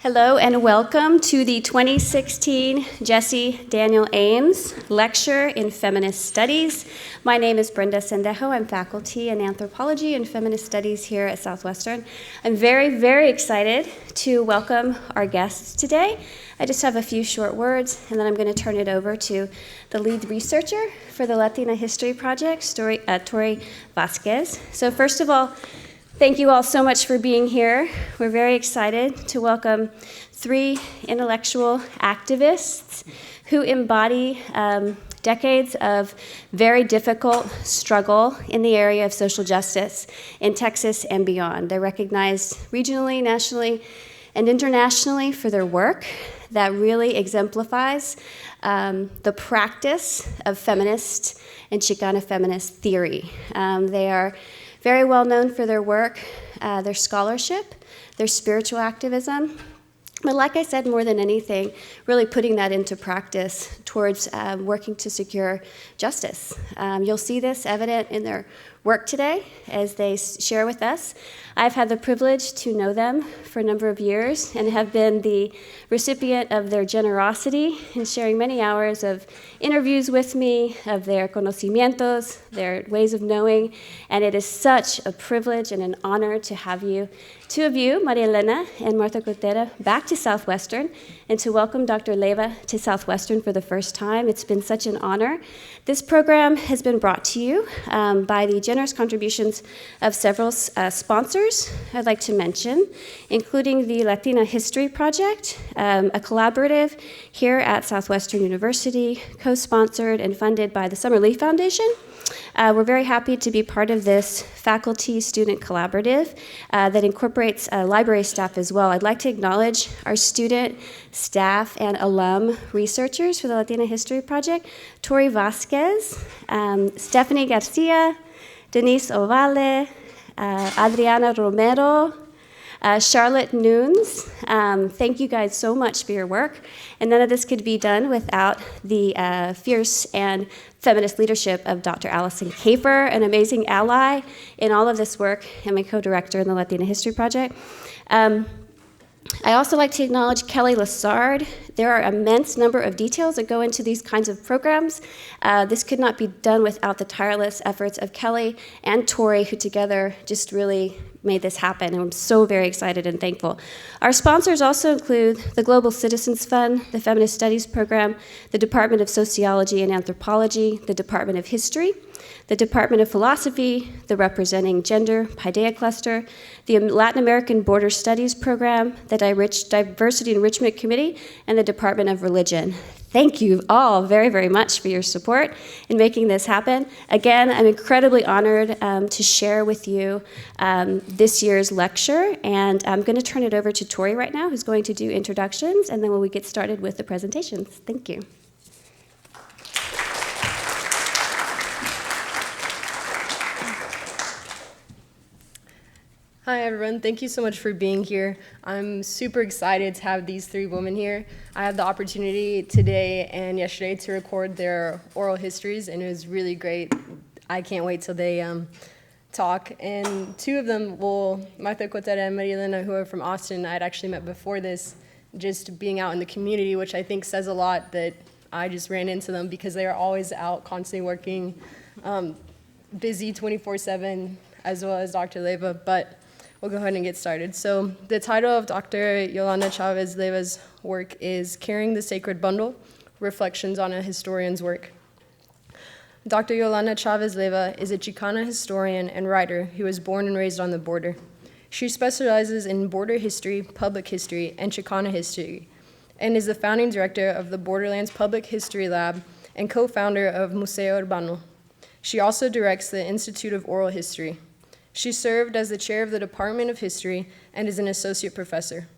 Hello and welcome to the 2016 Jesse Daniel Ames Lecture in Feminist Studies. My name is Brenda Sendejo. I'm faculty in Anthropology and Feminist Studies here at Southwestern. I'm very, very excited to welcome our guests today. I just have a few short words, and then I'm going to turn it over to the lead researcher for the Latina History Project, Tori Vasquez. So first of all, thank you all so much for being here. We're very excited to welcome three intellectual activists who embody decades of very difficult struggle in the area of social justice in Texas and beyond. They're recognized regionally, nationally, and internationally for their work that really exemplifies the practice of feminist and Chicana feminist theory. They are very well known for their work, their scholarship, their spiritual activism, but like I said, more than anything, really putting that into practice towards working to secure justice. You'll see this evident in their work today as they share with us. I've had the privilege to know them for a number of years and have been the recipient of their generosity in sharing many hours of interviews with me, of their conocimientos, their ways of knowing, and it is such a privilege and an honor to have you, two of you, Maria Elena and Marta Cotera, back to Southwestern, and to welcome Dr. Leyva to Southwestern for the first time. It's been such an honor. This program has been brought to you by the generous contributions of several sponsors I'd like to mention, including the Latina History Project, a collaborative here at Southwestern University, co-sponsored and funded by the Summer Leaf Foundation. We're very happy to be part of this faculty-student collaborative that incorporates library staff as well. I'd like to acknowledge our student, staff, and alum researchers for the Latina History Project, Tori Vasquez, Stephanie Garcia, Denise Ovale, Adriana Romero, Charlotte Nunes. Thank you guys so much for your work. And none of this could be done without the fierce and feminist leadership of Dr. Allison Kafer, an amazing ally in all of this work, and my co-director in the Latina History Project. I also like to acknowledge Kelly Lassard. There are an immense number of details that go into these kinds of programs. This could not be done without the tireless efforts of Kelly and Tori, who together just really made this happen, and I'm so very excited and thankful. Our sponsors also include the Global Citizens Fund, the Feminist Studies Program, the Department of Sociology and Anthropology, the Department of History, the Department of Philosophy, the Representing Gender Paideia Cluster, the Latin American Border Studies Program, the Diversity Enrichment Committee, and the Department of Religion. Thank you all very, very much for your support in making this happen. Again, I'm incredibly honored to share with you this year's lecture, and I'm going to turn it over to Tori right now, who's going to do introductions, and then we'll get started with the presentations. Thank you. Hi everyone, thank you so much for being here. I'm super excited to have these three women here. I had the opportunity today and yesterday to record their oral histories, and it was really great. I can't wait till they talk. And two of them, Marta Cotera and Maria Elena, who are from Austin, I had actually met before this, just being out in the community, which I think says a lot that I just ran into them because they are always out, constantly working, busy 24/7, as well as Dr. Leyva, but we'll go ahead and get started. So the title of Dr. Yolanda Chavez Leyva's work is Carrying the Sacred Bundle, Reflections on a Historian's Work. Dr. Yolanda Chavez Leyva is a Chicana historian and writer who was born and raised on the border. She specializes in border history, public history, and Chicana history, and is the founding director of the Borderlands Public History Lab and co-founder of Museo Urbano. She also directs the Institute of Oral History. She served as the chair of the Department of History and is an associate professor.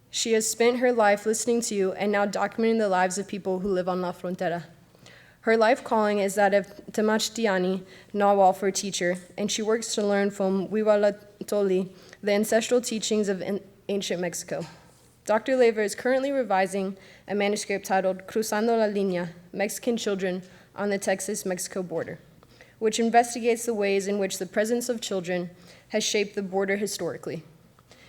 She has spent her life listening to and now documenting the lives of people who live on La Frontera. Her life calling is that of Tamachttiani, Nahuatl for teacher, and she works to learn from Huihualatoli, the ancestral teachings of ancient Mexico. Dr. Leyva is currently revising a manuscript titled Cruzando la Línea, Mexican Children on the Texas-Mexico Border, which investigates the ways in which the presence of children has shaped the border historically.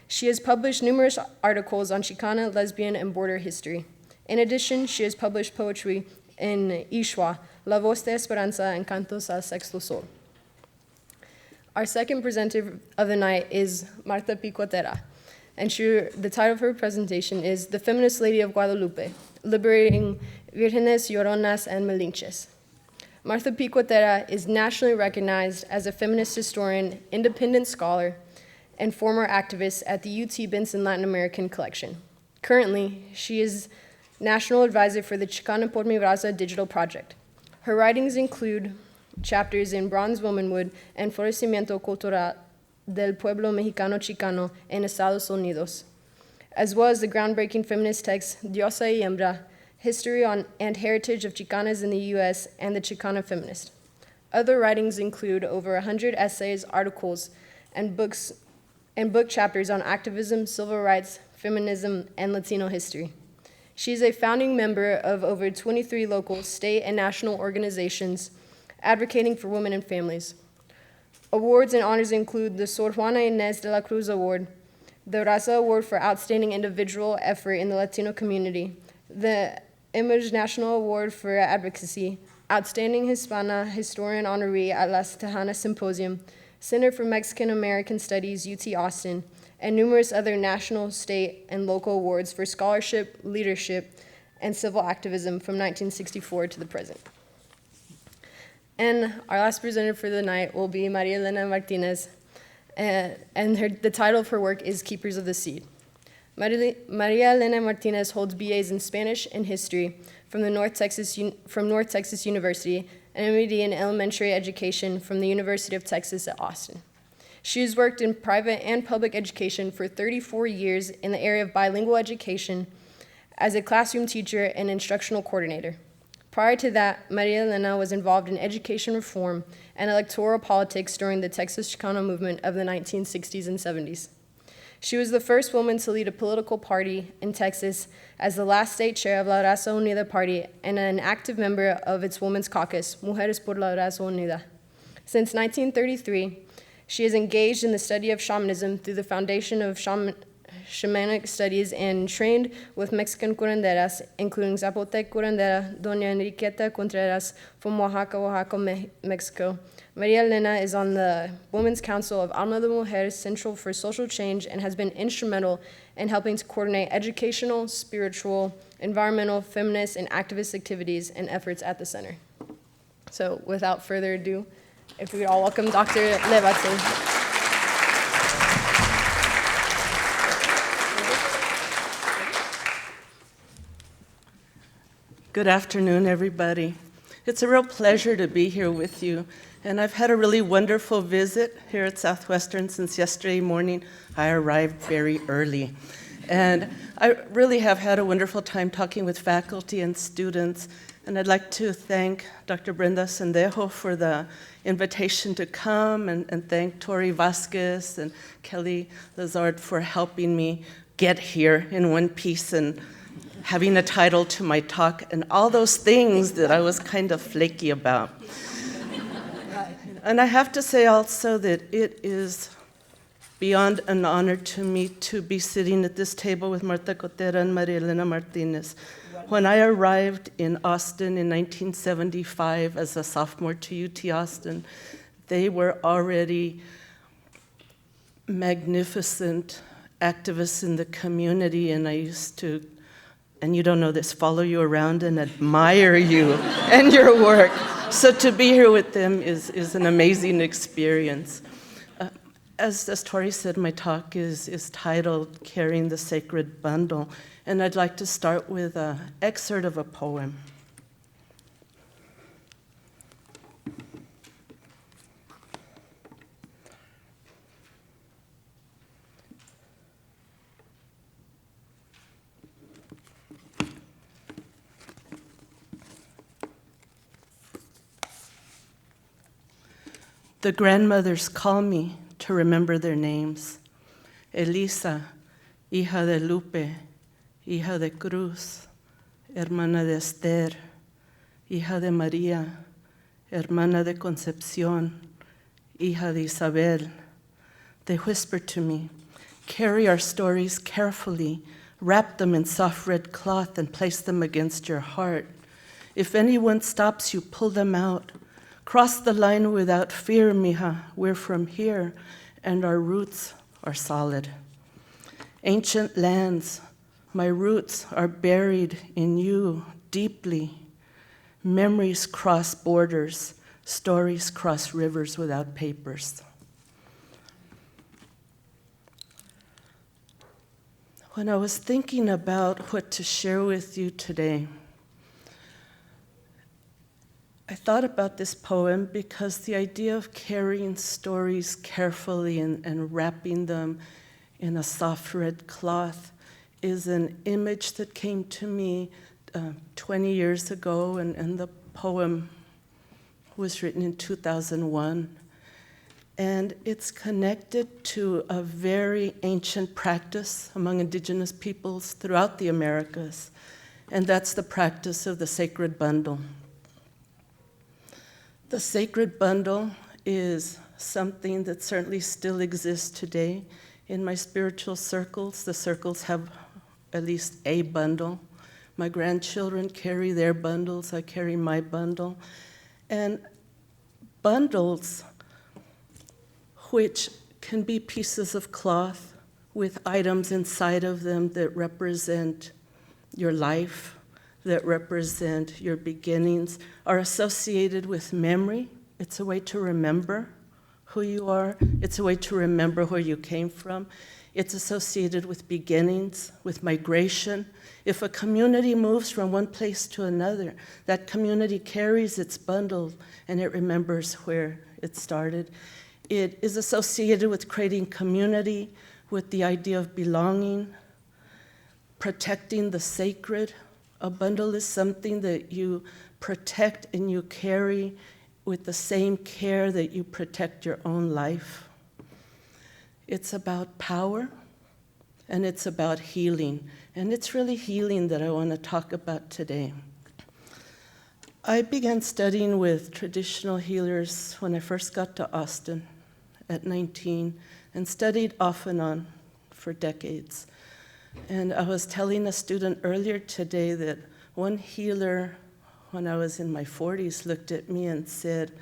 She has published numerous articles on Chicana, lesbian, and border history. In addition, she has published poetry in Ishwa, La Voz de Esperanza, and Cantos al Sexto Sol. Our second presenter of the night is Marta P. Cotera, and the title of her presentation is The Feminist Lady of Guadalupe, Liberating Vírgenes, Lloronas, and Malinches. Marta P. Cotera is nationally recognized as a feminist historian, independent scholar, and former activist at the UT Benson Latin American Collection. Currently, she is National Advisor for the Chicana por mi Raza digital project. Her writings include chapters in Bronze Womanhood and Florecimiento Cultural del Pueblo Mexicano Chicano en Estados Unidos, as well as the groundbreaking feminist text Diosa y Hembra, History and Heritage of Chicanas in the U.S. and the Chicana Feminist. Other writings include over 100 essays, articles, and book chapters on activism, civil rights, feminism, and Latino history. She is a founding member of over 23 local, state, and national organizations advocating for women and families. Awards and honors include the Sor Juana Inés de la Cruz Award, the Raza Award for Outstanding Individual Effort in the Latino Community, the Image National Award for Advocacy, Outstanding Hispana Historian Honoree at Las Tejanas Symposium, Center for Mexican American Studies, UT Austin, and numerous other national, state, and local awards for scholarship, leadership, and civil activism from 1964 to the present. And our last presenter for the night will be Maria Elena Martinez, and the title of her work is Keepers of the Seed. Maria Elena Martinez holds BAs in Spanish and History from North Texas University and MD in Elementary Education from the University of Texas at Austin. She has worked in private and public education for 34 years in the area of bilingual education as a classroom teacher and instructional coordinator. Prior to that, Maria Elena was involved in education reform and electoral politics during the Texas Chicano movement of the 1960s and 70s. She was the first woman to lead a political party in Texas as the last state chair of La Raza Unida Party and an active member of its women's caucus, Mujeres por la Raza Unida. Since 1933, she is engaged in the study of shamanism through the Foundation of Shamanic Studies and trained with Mexican curanderas, including Zapotec curandera Doña Enriqueta Contreras from Oaxaca, Mexico. Maria Elena is on the Women's Council of Alma de Mujer Central for Social Change and has been instrumental in helping to coordinate educational, spiritual, environmental, feminist, and activist activities and efforts at the center. So without further ado, if we could all welcome Dr. Leyva. Good afternoon, everybody. It's a real pleasure to be here with you. And I've had a really wonderful visit here at Southwestern since yesterday morning. I arrived very early. And I really have had a wonderful time talking with faculty and students. And I'd like to thank Dr. Brenda Sendejo for the invitation to come and thank Tori Vasquez and Kelly Lazard for helping me get here in one piece and having a title to my talk and all those things that I was kind of flaky about. And I have to say also that it is beyond an honor to me to be sitting at this table with Marta Cotera and Maria Elena Martinez. When I arrived in Austin in 1975 as a sophomore to UT Austin, they were already magnificent activists in the community, and I used to, and you don't know this, follow you around and admire you and your work. So to be here with them is an amazing experience. As Tori said, my talk is titled Carrying the Sacred Bundle, and I'd like to start with an excerpt of a poem. The grandmothers call me to remember their names. Elisa, hija de Lupe, hija de Cruz, hermana de Esther, hija de María, hermana de Concepción, hija de Isabel. They whisper to me, Carry our stories carefully, wrap them in soft red cloth and place them against your heart. If anyone stops you, pull them out. Cross the line without fear, mija. We're from here, and our roots are solid. Ancient lands, my roots are buried in you deeply. Memories cross borders, stories cross rivers without papers. When I was thinking about what to share with you today, I thought about this poem because the idea of carrying stories carefully and wrapping them in a soft red cloth is an image that came to me 20 years ago, and the poem was written in 2001. And it's connected to a very ancient practice among indigenous peoples throughout the Americas, and that's the practice of the sacred bundle. The sacred bundle is something that certainly still exists today. In my spiritual circles, the circles have at least a bundle. My grandchildren carry their bundles, I carry my bundle. And bundles, which can be pieces of cloth with items inside of them that represent your life, that represent your beginnings, are associated with memory. It's a way to remember who you are. It's a way to remember where you came from. It's associated with beginnings, with migration. If a community moves from one place to another, that community carries its bundle and it remembers where it started. It is associated with creating community, with the idea of belonging, protecting the sacred. A bundle is something that you protect and you carry with the same care that you protect your own life. It's about power, and it's about healing. And it's really healing that I want to talk about today. I began studying with traditional healers when I first got to Austin at 19, and studied off and on for decades. And I was telling a student earlier today that one healer, when I was in my 40s, looked at me and said,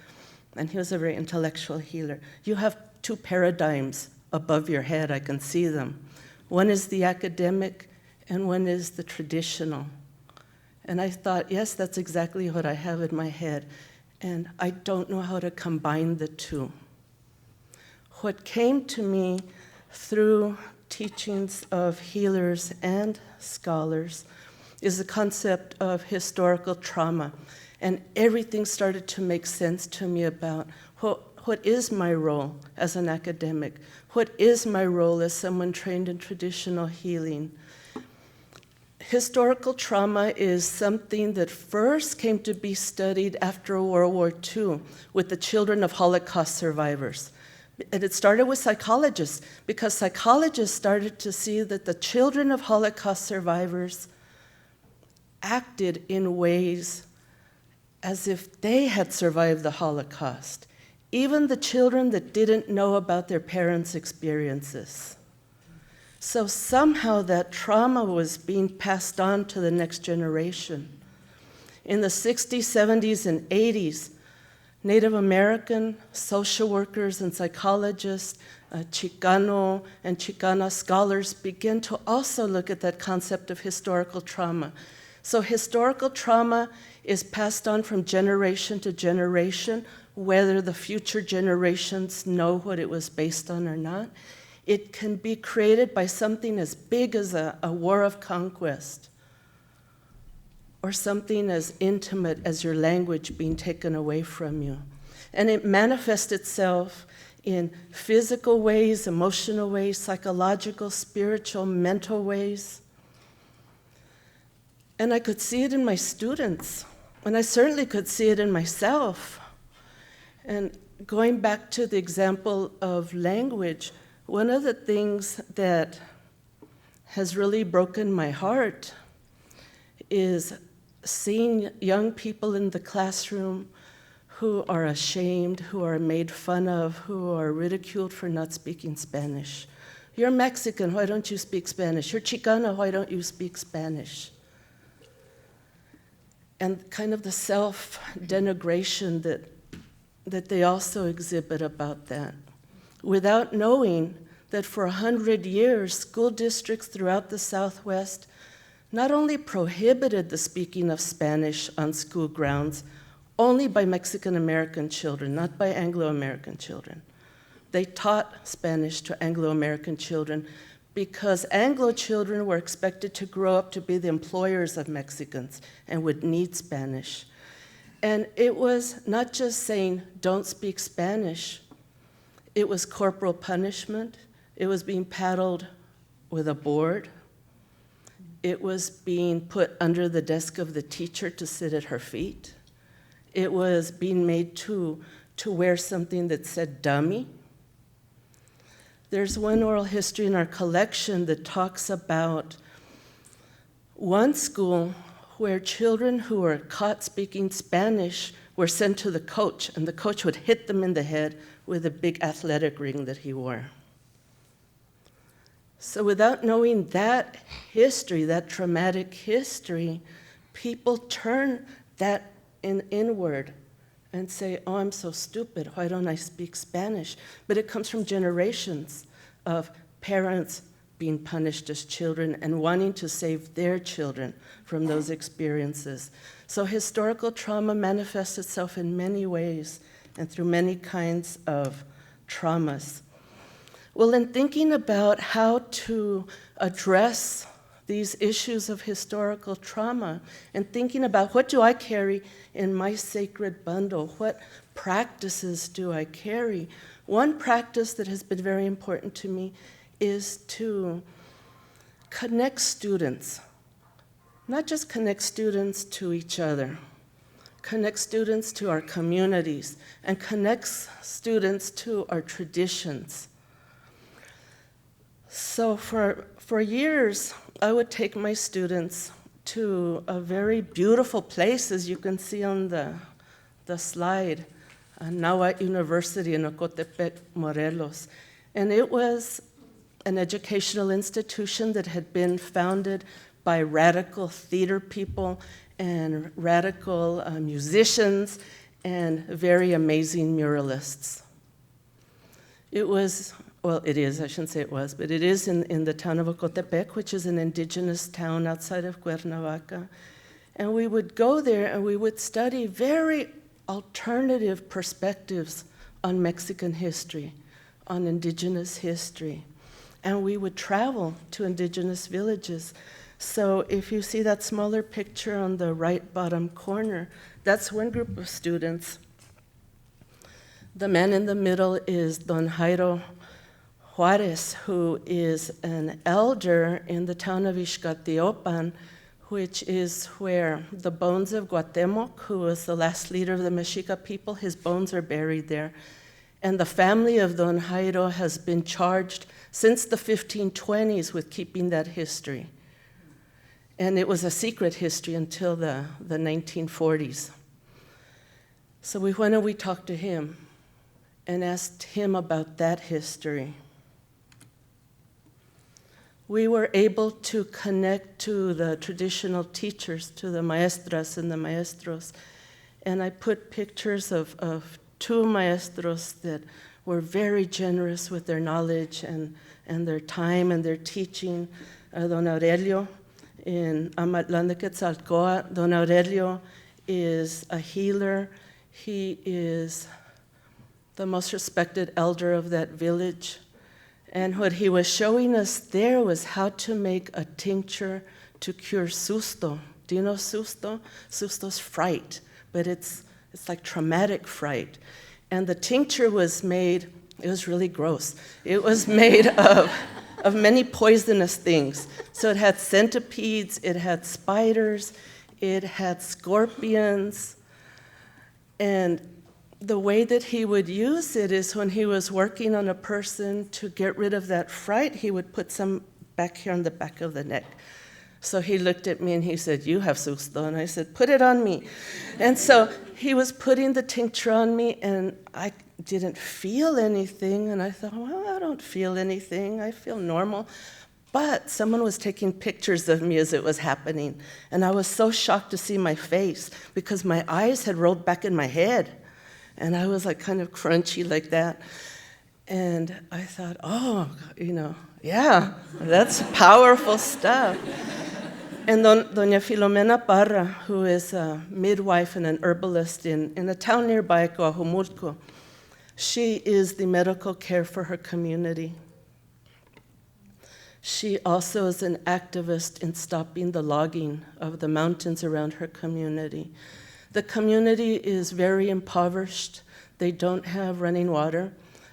and he was a very intellectual healer, "You have two paradigms above your head, I can see them. One is the academic, and one is the traditional." And I thought, yes, that's exactly what I have in my head. And I don't know how to combine the two. What came to me through teachings of healers and scholars is the concept of historical trauma. And everything started to make sense to me about what is my role as an academic? What is my role as someone trained in traditional healing? Historical trauma is something that first came to be studied after World War II with the children of Holocaust survivors. And it started with psychologists, because psychologists started to see that the children of Holocaust survivors acted in ways as if they had survived the Holocaust, even the children that didn't know about their parents' experiences. So somehow that trauma was being passed on to the next generation. In the 60s, 70s, and 80s, Native American social workers and psychologists, Chicano and Chicana scholars began to also look at that concept of historical trauma. So historical trauma is passed on from generation to generation, whether the future generations know what it was based on or not. It can be created by something as big as a war of conquest, or something as intimate as your language being taken away from you. And it manifests itself in physical ways, emotional ways, psychological, spiritual, mental ways. And I could see it in my students, and I certainly could see it in myself. And going back to the example of language, one of the things that has really broken my heart is seeing young people in the classroom who are ashamed, who are made fun of, who are ridiculed for not speaking Spanish, You're Mexican, why don't you speak Spanish? You're Chicana, why don't you speak Spanish? And kind of the self-denigration that they also exhibit about that, without knowing that for 100 years, school districts throughout the Southwest not only prohibited the speaking of Spanish on school grounds only by Mexican-American children, not by Anglo-American children. They taught Spanish to Anglo-American children because Anglo children were expected to grow up to be the employers of Mexicans and would need Spanish. And it was not just saying, don't speak Spanish. It was corporal punishment. It was being paddled with a board. It was being put under the desk of the teacher to sit at her feet. It was being made to wear something that said dummy. There's one oral history in our collection that talks about one school where children who were caught speaking Spanish were sent to the coach, and the coach would hit them in the head with a big athletic ring that he wore. So without knowing that history, that traumatic history, people turn that inward and say, oh, I'm so stupid, why don't I speak Spanish? But it comes from generations of parents being punished as children and wanting to save their children from those experiences. So historical trauma manifests itself in many ways and through many kinds of traumas. Well, in thinking about how to address these issues of historical trauma and thinking about what do I carry in my sacred bundle, what practices do I carry, one practice that has been very important to me is to connect students, not just connect students to each other, connect students to our communities, and connect students to our traditions. So for years, I would take my students to a very beautiful place, as you can see on the slide, Nahuatl University in Ocotepec, Morelos. And it was an educational institution that had been founded by radical theater people and radical musicians and very amazing muralists. It was, well, it is, I shouldn't say it was, but it is in the town of Ocotepec, which is an indigenous town outside of Cuernavaca. And we would go there and we would study very alternative perspectives on Mexican history, on indigenous history. And we would travel to indigenous villages. So if you see that smaller picture on the right bottom corner, that's one group of students. The man in the middle is Don Jairo Juarez, who is an elder in the town of Ixcatiopan, which is where the bones of Guatemoc, who was the last leader of the Mexica people, his bones are buried there. And the family of Don Jairo has been charged since the 1520s with keeping that history. And it was a secret history until the 1940s. So we went and we talked to him and asked him about that history. We were able to connect to the traditional teachers, to the maestras and the maestros. And I put pictures of two maestros that were very generous with their knowledge and their time and their teaching. Don Aurelio in Amatlán de Quetzalcóatl. Don Aurelio is a healer. He is the most respected elder of that village. And what he was showing us there was how to make a tincture to cure susto. Do you know susto? Susto's fright, but it's like traumatic fright. And the tincture was made, it was really gross. It was made of many poisonous things. So it had centipedes, it had spiders, it had scorpions. And the way that he would use it is when he was working on a person to get rid of that fright, he would put some back here on the back of the neck. So he looked at me and he said, you have susto. And I said, put it on me. And so he was putting the tincture on me, and didn't feel anything, and I thought, well, I don't feel anything, I feel normal. But someone was taking pictures of me as it was happening, and I was so shocked to see my face because my eyes had rolled back in my head, and I was like kind of crunchy like that. And I thought, oh, yeah, that's powerful stuff. And Doña Filomena Parra, who is a midwife and an herbalist in a town nearby, Coajumulco, she is the medical care for her community. She also is an activist in stopping the logging of the mountains around her community. The community is very impoverished. They don't have running water.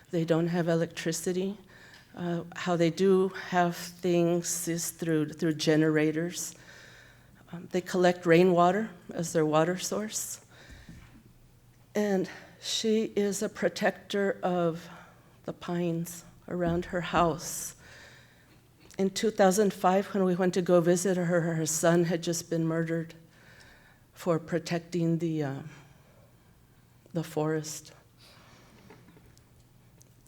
They don't have electricity. How they do have things is through generators. They collect rainwater as their water source. And she is a protector of the pines around her house. In 2005, when we went to go visit her, her son had just been murdered for protecting the forest.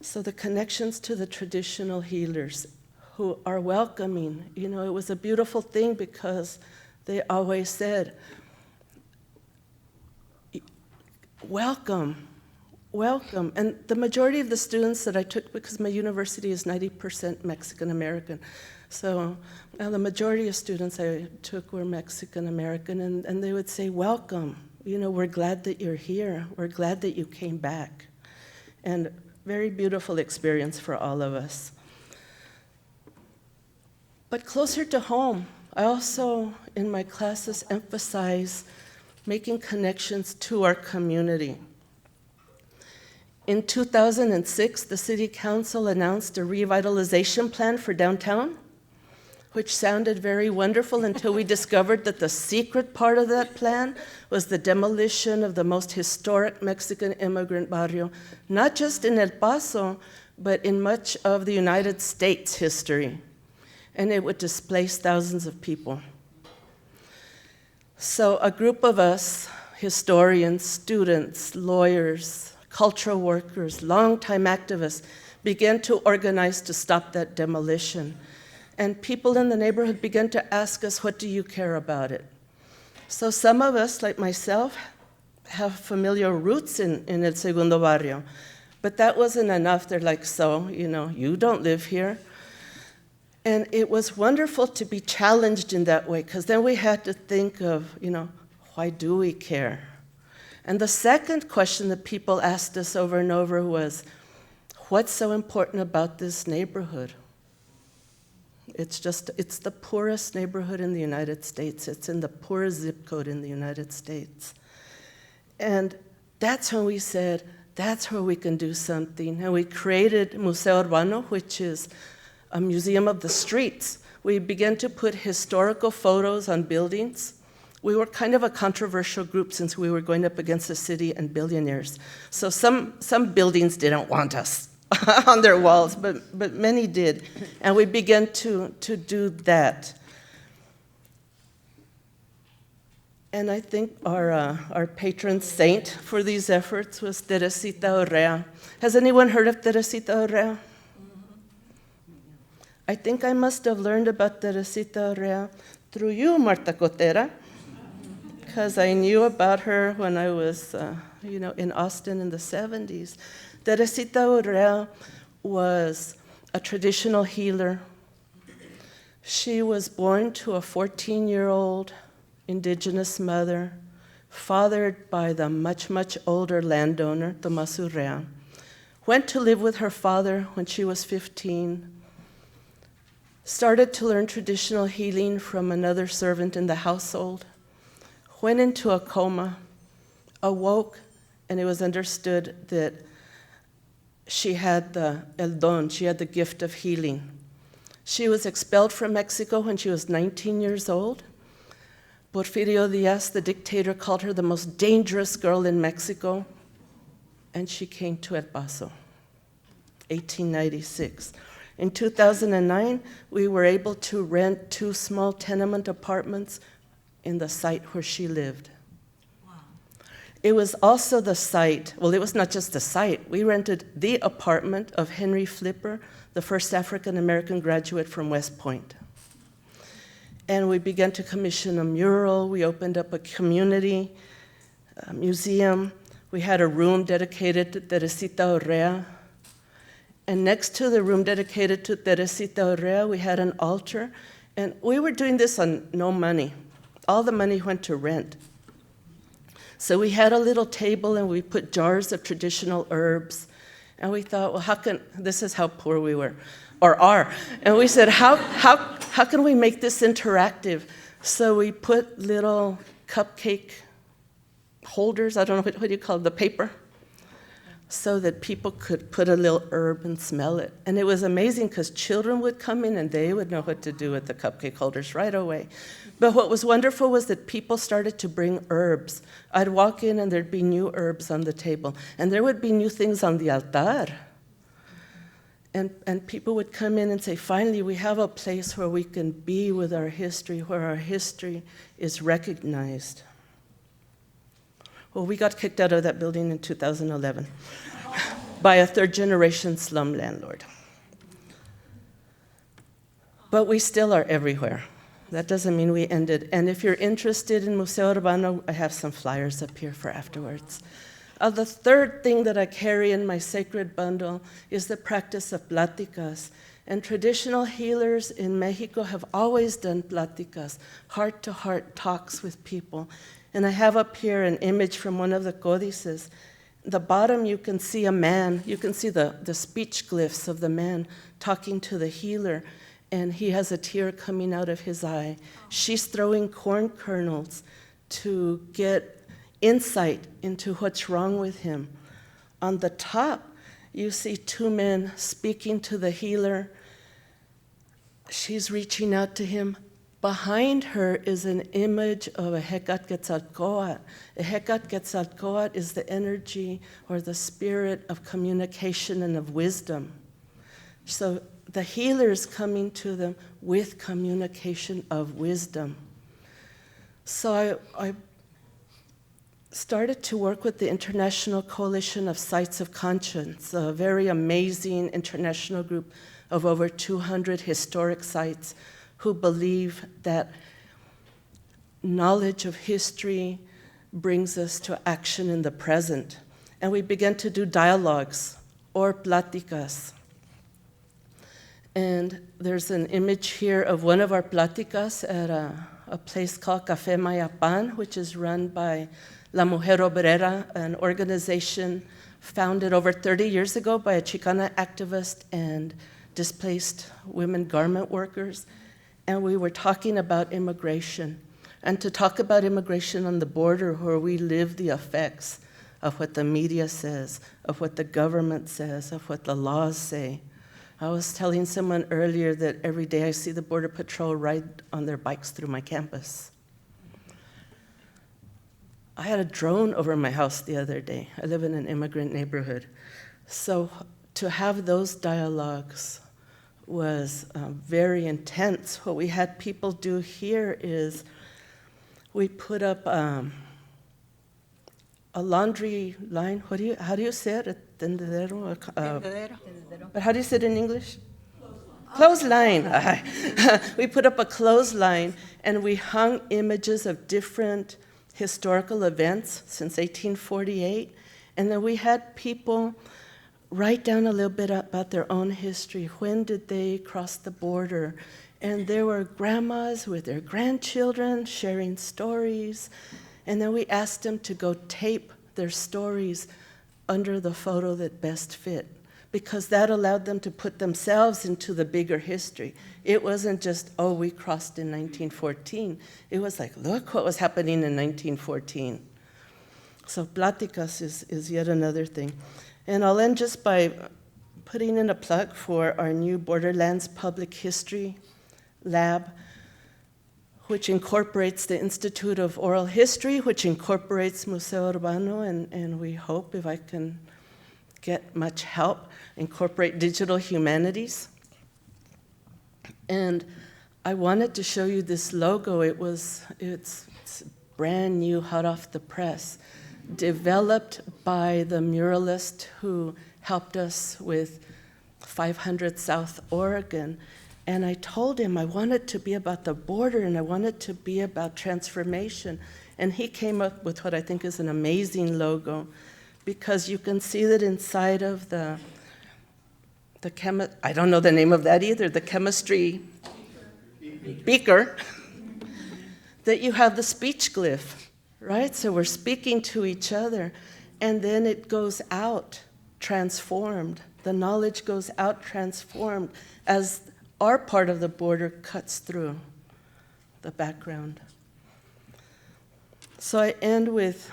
So the connections to the traditional healers who are welcoming, it was a beautiful thing because they always said, welcome, welcome. And the majority of the students that I took, because my university is 90% Mexican American, so the majority of students I took were Mexican American, and they would say, welcome, we're glad that you're here, we're glad that you came back. And very beautiful experience for all of us. But closer to home, I also, in my classes, emphasize making connections to our community. In 2006, the City Council announced a revitalization plan for downtown, which sounded very wonderful until we discovered that the secret part of that plan was the demolition of the most historic Mexican immigrant barrio, not just in El Paso, but in much of the United States history. And it would displace thousands of people. So a group of us, historians, students, lawyers, cultural workers, longtime activists, began to organize to stop that demolition. And people in the neighborhood began to ask us, what do you care about it? So some of us, like myself, have familiar roots in El Segundo Barrio, but that wasn't enough. They're like, so, you don't live here. And it was wonderful to be challenged in that way, because then we had to think of, why do we care? And the second question that people asked us over and over was, what's so important about this neighborhood? It's the poorest neighborhood in the United States. It's in the poorest zip code in the United States. And that's when we said, that's where we can do something. And we created Museo Urbano, which is a museum of the streets. We began to put historical photos on buildings. We were kind of a controversial group since we were going up against the city and billionaires. So some buildings didn't want us on their walls, but many did. And we began to do that. And I think our patron saint for these efforts was Teresita Urrea. Has anyone heard of Teresita Urrea? I think I must have learned about Teresita Urrea through you, Marta Cotera, because I knew about her when I was, in Austin in the 70s. Teresita Urrea was a traditional healer. She was born to a 14-year-old indigenous mother, fathered by the much, much older landowner, Tomas Urrea. Went to live with her father when she was 15. Started to learn traditional healing from another servant in the household. Went into a coma, awoke, and it was understood that she had el don, she had the gift of healing. She was expelled from Mexico when she was 19 years old. Porfirio Diaz, the dictator, called her the most dangerous girl in Mexico, and she came to El Paso, 1896. In 2009, we were able to rent 2 small tenement apartments in the site where she lived. Wow. It was also the site, well, it was not just the site. We rented the apartment of Henry Flipper, the first African-American graduate from West Point. And we began to commission a mural. We opened up a community museum. We had a room dedicated to Teresita Urrea. And next to the room dedicated to Teresita Urrea, we had an altar. And we were doing this on no money. All the money went to rent. So we had a little table and we put jars of traditional herbs. And we thought, well, this is how poor we were, or are. And we said, how can we make this interactive? So we put little cupcake holders, I don't know, what do you call it, the paper? So that people could put a little herb and smell it. And it was amazing because children would come in and they would know what to do with the cupcake holders right away. But what was wonderful was that people started to bring herbs. I'd walk in and there'd be new herbs on the table. And there would be new things on the altar. And people would come in and say, finally, we have a place where we can be with our history, where our history is recognized. Well, we got kicked out of that building in 2011 by a third-generation slum landlord. But we still are everywhere. That doesn't mean we ended. And if you're interested in Museo Urbano, I have some flyers up here for afterwards. The third thing that I carry in my sacred bundle is the practice of pláticas. And traditional healers in Mexico have always done pláticas, heart-to-heart talks with people. And I have up here an image from one of the codices. The bottom, you can see a man. You can see the speech glyphs of the man talking to the healer, and he has a tear coming out of his eye. She's throwing corn kernels to get insight into what's wrong with him. On the top, you see two men speaking to the healer. She's reaching out to him. Behind her is an image of a Hecate Quetzalcoatl. A Hecate Quetzalcoatl is the energy or the spirit of communication and of wisdom. So the healer is coming to them with communication of wisdom. So I started to work with the International Coalition of Sites of Conscience, a very amazing international group of over 200 historic sites who believe that knowledge of history brings us to action in the present. And we began to do dialogues or pláticas. And there's an image here of one of our pláticas at a place called Café Mayapan, which is run by La Mujer Obrera, an organization founded over 30 years ago by a Chicana activist and displaced women garment workers. And we were talking about immigration, and to talk about immigration on the border where we live the effects of what the media says, of what the government says, of what the laws say. I was telling someone earlier that every day I see the Border Patrol ride on their bikes through my campus. I had a drone over my house the other day. I live in an immigrant neighborhood. So to have those dialogues was very intense. What we had people do here is we put up a laundry line. How do you say it? Tendedero? But how do you say it in English? Clothesline. We put up a clothesline and we hung images of different historical events since 1848. And then we had people write down a little bit about their own history. When did they cross the border? And there were grandmas with their grandchildren sharing stories. And then we asked them to go tape their stories under the photo that best fit, because that allowed them to put themselves into the bigger history. It wasn't just, oh, we crossed in 1914. It was like, look what was happening in 1914. So pláticas is yet another thing. And I'll end just by putting in a plug for our new Borderlands Public History Lab, which incorporates the Institute of Oral History, which incorporates Museo Urbano, and we hope, if I can get much help, incorporate digital humanities. And I wanted to show you this logo. It's brand new, hot off the press. developed by the muralist who helped us with 500 South Oregon. And I told him I wanted to be about the border and I wanted to be about transformation. And he came up with what I think is an amazing logo, because you can see that inside of I don't know the name of that either, the chemistry beaker, that you have the speech glyph, right? So we're speaking to each other, and then it goes out transformed. The knowledge goes out transformed as our part of the border cuts through the background. So I end with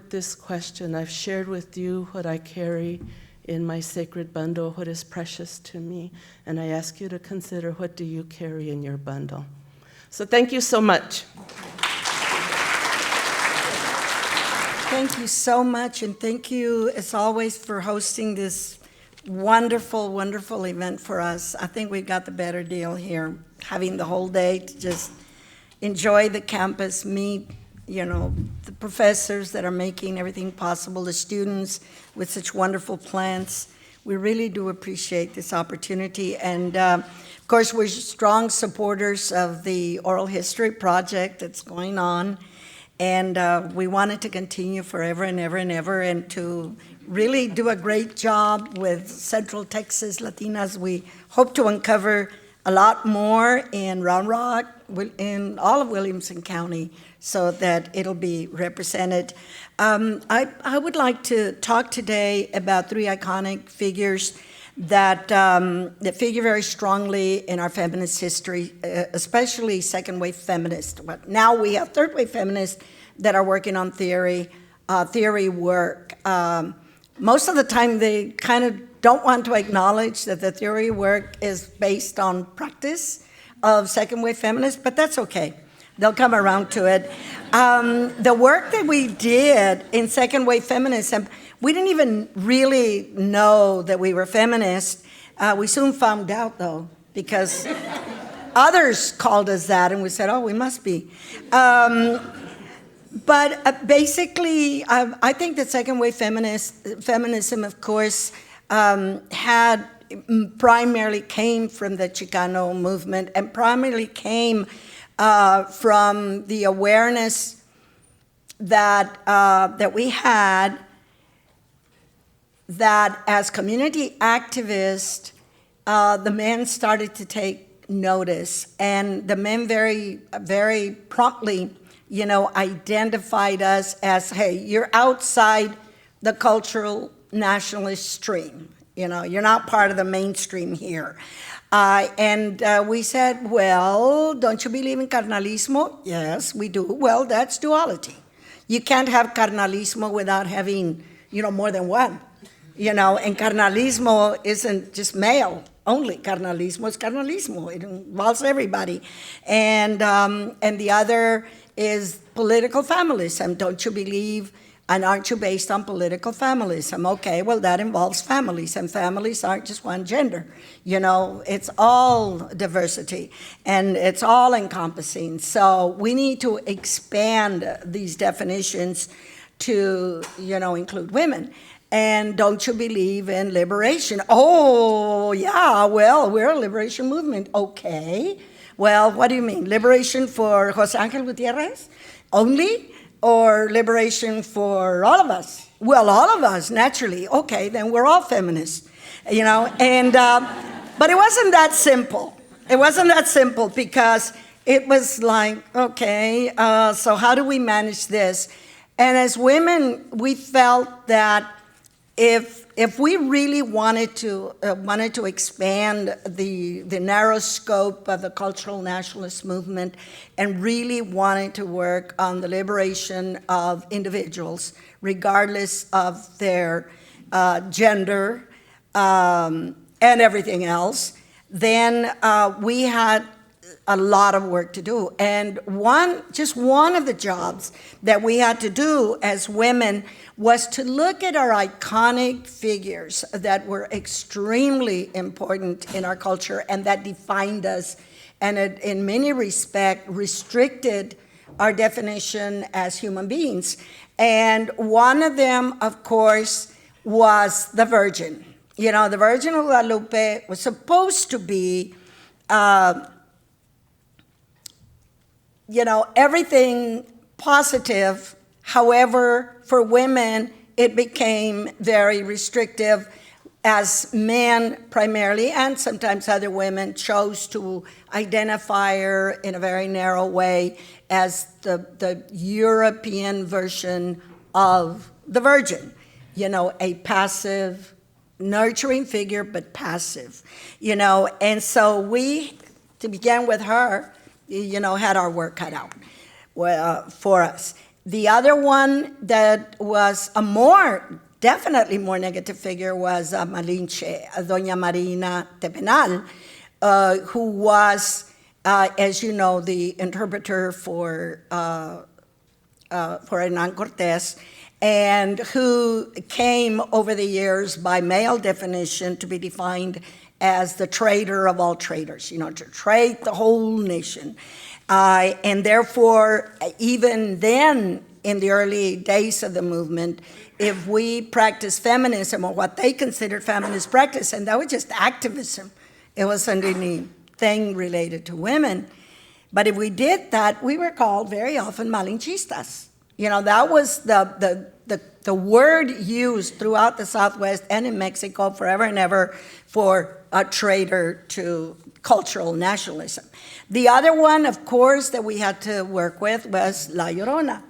this question. I've shared with you what I carry in my sacred bundle, what is precious to me, and I ask you to consider, what do you carry in your bundle? So thank you so much. Thank you so much, and thank you, as always, for hosting this wonderful, wonderful event for us. I think we've got the better deal here, having the whole day to just enjoy the campus, meet, the professors that are making everything possible, the students with such wonderful plans. We really do appreciate this opportunity. And of course, we're strong supporters of the oral history project that's going on. And we want it to continue forever and ever and ever, and to really do a great job with Central Texas Latinas. We hope to uncover a lot more in Round Rock, in all of Williamson County, so that it'll be represented. I would like to talk today about three iconic figures that figure very strongly in our feminist history, especially second-wave feminists. But now we have third-wave feminists that are working on theory work. Most of the time, they kind of don't want to acknowledge that the theory work is based on practice of second-wave feminists, but that's okay. They'll come around to it. The work that we did in second-wave feminism, we didn't even really know that we were feminists. We soon found out, though, because others called us that, and we said, oh, we must be. But basically, I think that second-wave feminism, of course, primarily came from the Chicano movement, and primarily came from the awareness that we had, that as community activists, the men started to take notice, and the men very, very promptly, identified us as, hey, you're outside the cultural nationalist stream. You're not part of the mainstream here. And we said, well, don't you believe in carnalismo? Yes, we do. Well, that's duality. You can't have carnalismo without having, more than one. And carnalismo isn't just male only. Carnalismo is carnalismo. It involves everybody. And the other is political familism. Don't you believe, and aren't you based on political familism? Okay, well, that involves families, and families aren't just one gender. It's all diversity, and it's all encompassing. So we need to expand these definitions to, include women. And don't you believe in liberation? Oh, yeah, well, we're a liberation movement. Okay. Well, what do you mean? Liberation for Jose Angel Gutierrez only? Or liberation for all of us? Well, all of us, naturally. Okay, then we're all feminists, but it wasn't that simple. It wasn't that simple, because it was like, okay, so how do we manage this? And as women, we felt that if we really wanted to expand the narrow scope of the cultural nationalist movement, and really wanted to work on the liberation of individuals, regardless of their gender and everything else, then we had a lot of work to do. And just one of the jobs that we had to do as women was to look at our iconic figures that were extremely important in our culture and that defined us, and in many respects restricted our definition as human beings. And one of them, of course, was the Virgin. You know, the Virgin of Guadalupe was supposed to be, everything positive. However, for women, it became very restrictive, as men primarily, and sometimes other women, chose to identify her in a very narrow way as the European version of the Virgin. A passive, nurturing figure, but passive. And so we, to begin with her, had our work cut out for us. The other one that was definitely more negative figure was Malinche, Doña Marina Tepenal, who was, as you know, the interpreter for Hernan Cortés, and who came over the years by male definition to be defined as the traitor of all traitors, to trade the whole nation. And therefore, even then, in the early days of the movement, if we practiced feminism, or what they considered feminist practice, and that was just activism, it wasn't anything related to women. But if we did that, we were called very often malinchistas. That was the word used throughout the Southwest and in Mexico forever and ever for a traitor to cultural nationalism. The other one, of course, that we had to work with was La Llorona.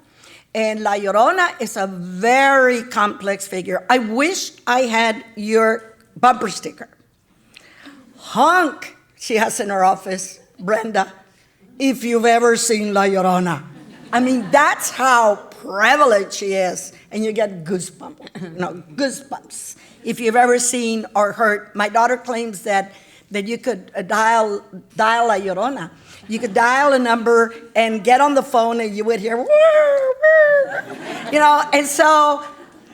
And La Llorona is a very complex figure. I wish I had your bumper sticker. Honk, she has in her office, Brenda, if you've ever seen La Llorona. I mean, that's how prevalent she is. And you get goosebumps. If you've ever seen or heard, my daughter claims that you could dial La Llorona. You could dial a number and get on the phone and you would hear, whir, whir. And so,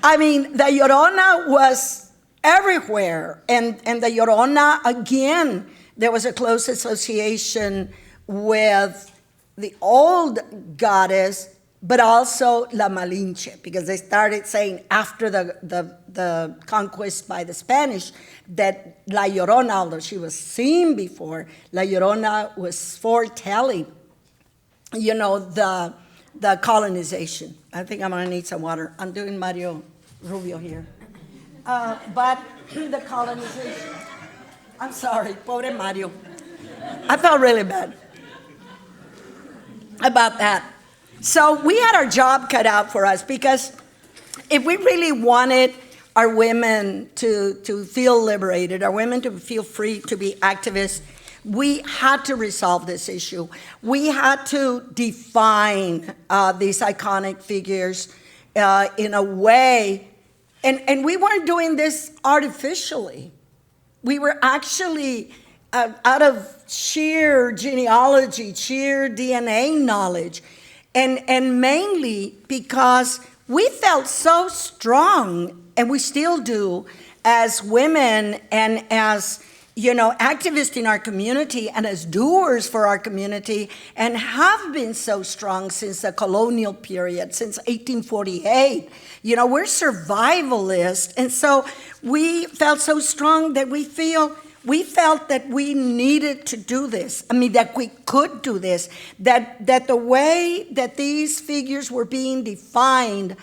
I mean, the Llorona was everywhere. And the Llorona, again, there was a close association with the old goddess, but also La Malinche, because they started saying after the conquest by the Spanish that La Llorona, although she was seen before, La Llorona was foretelling, the colonization. I think I'm gonna need some water. I'm doing Mario Rubio here. But the colonization. I'm sorry, pobre Mario. I felt really bad about that. So we had our job cut out for us, because if we really wanted our women to feel liberated, our women to feel free to be activists, we had to resolve this issue. We had to define these iconic figures in a way, and we weren't doing this artificially. We were actually out of sheer genealogy, sheer DNA knowledge, and mainly because we felt so strong, and we still do, as women and as activists in our community and as doers for our community, and have been so strong since the colonial period, since 1848. We're survivalists, and so we felt so strong that we felt that we needed to do this. I mean, that we could do this, that the way that these figures were being defined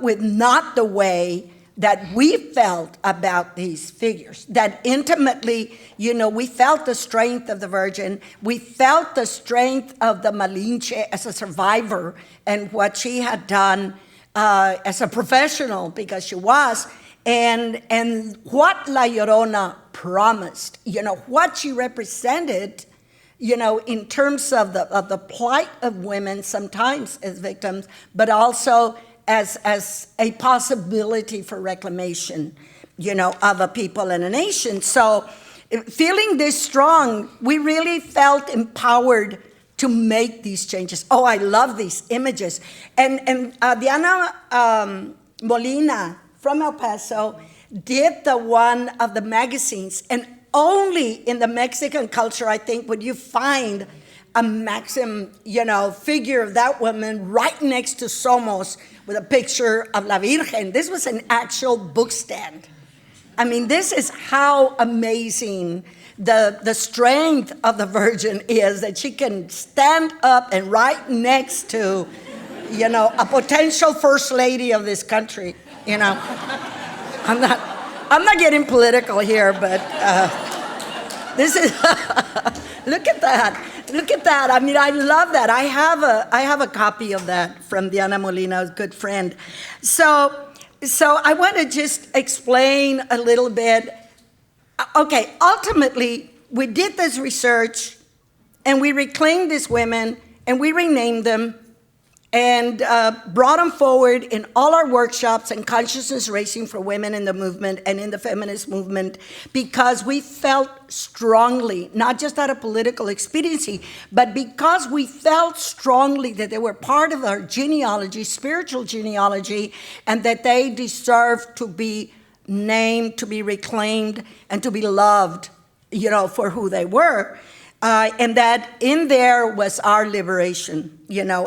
with not the way that we felt about these figures, that intimately, we felt the strength of the Virgin, we felt the strength of the Malinche as a survivor and what she had done as a professional, because she was, and what La Llorona promised, what she represented, in terms of the plight of women, sometimes as victims, but also as a possibility for reclamation, of a people and a nation. So feeling this strong, we really felt empowered to make these changes. Oh, I love these images. And Diana Molina from El Paso did the one of the magazines, and only in the Mexican culture, I think, would you find a maxim, figure of that woman right next to Somos with a picture of La Virgen. This was an actual book stand. I mean, this is how amazing the strength of the Virgin is, that she can stand up and right next to, a potential first lady of this country. I'm not getting political here, but this is look at that. I mean, I love that. I have a copy of that from Diana Molina, a good friend. So I want to just explain a little bit. Okay, ultimately, we did this research, and we reclaimed these women, and we renamed them, and brought them forward in all our workshops and consciousness raising for women in the movement and in the feminist movement, because we felt strongly, not just out of political expediency, but because we felt strongly that they were part of our genealogy, spiritual genealogy, and that they deserved to be named, to be reclaimed, and to be loved, for who they were. And that in there was our liberation,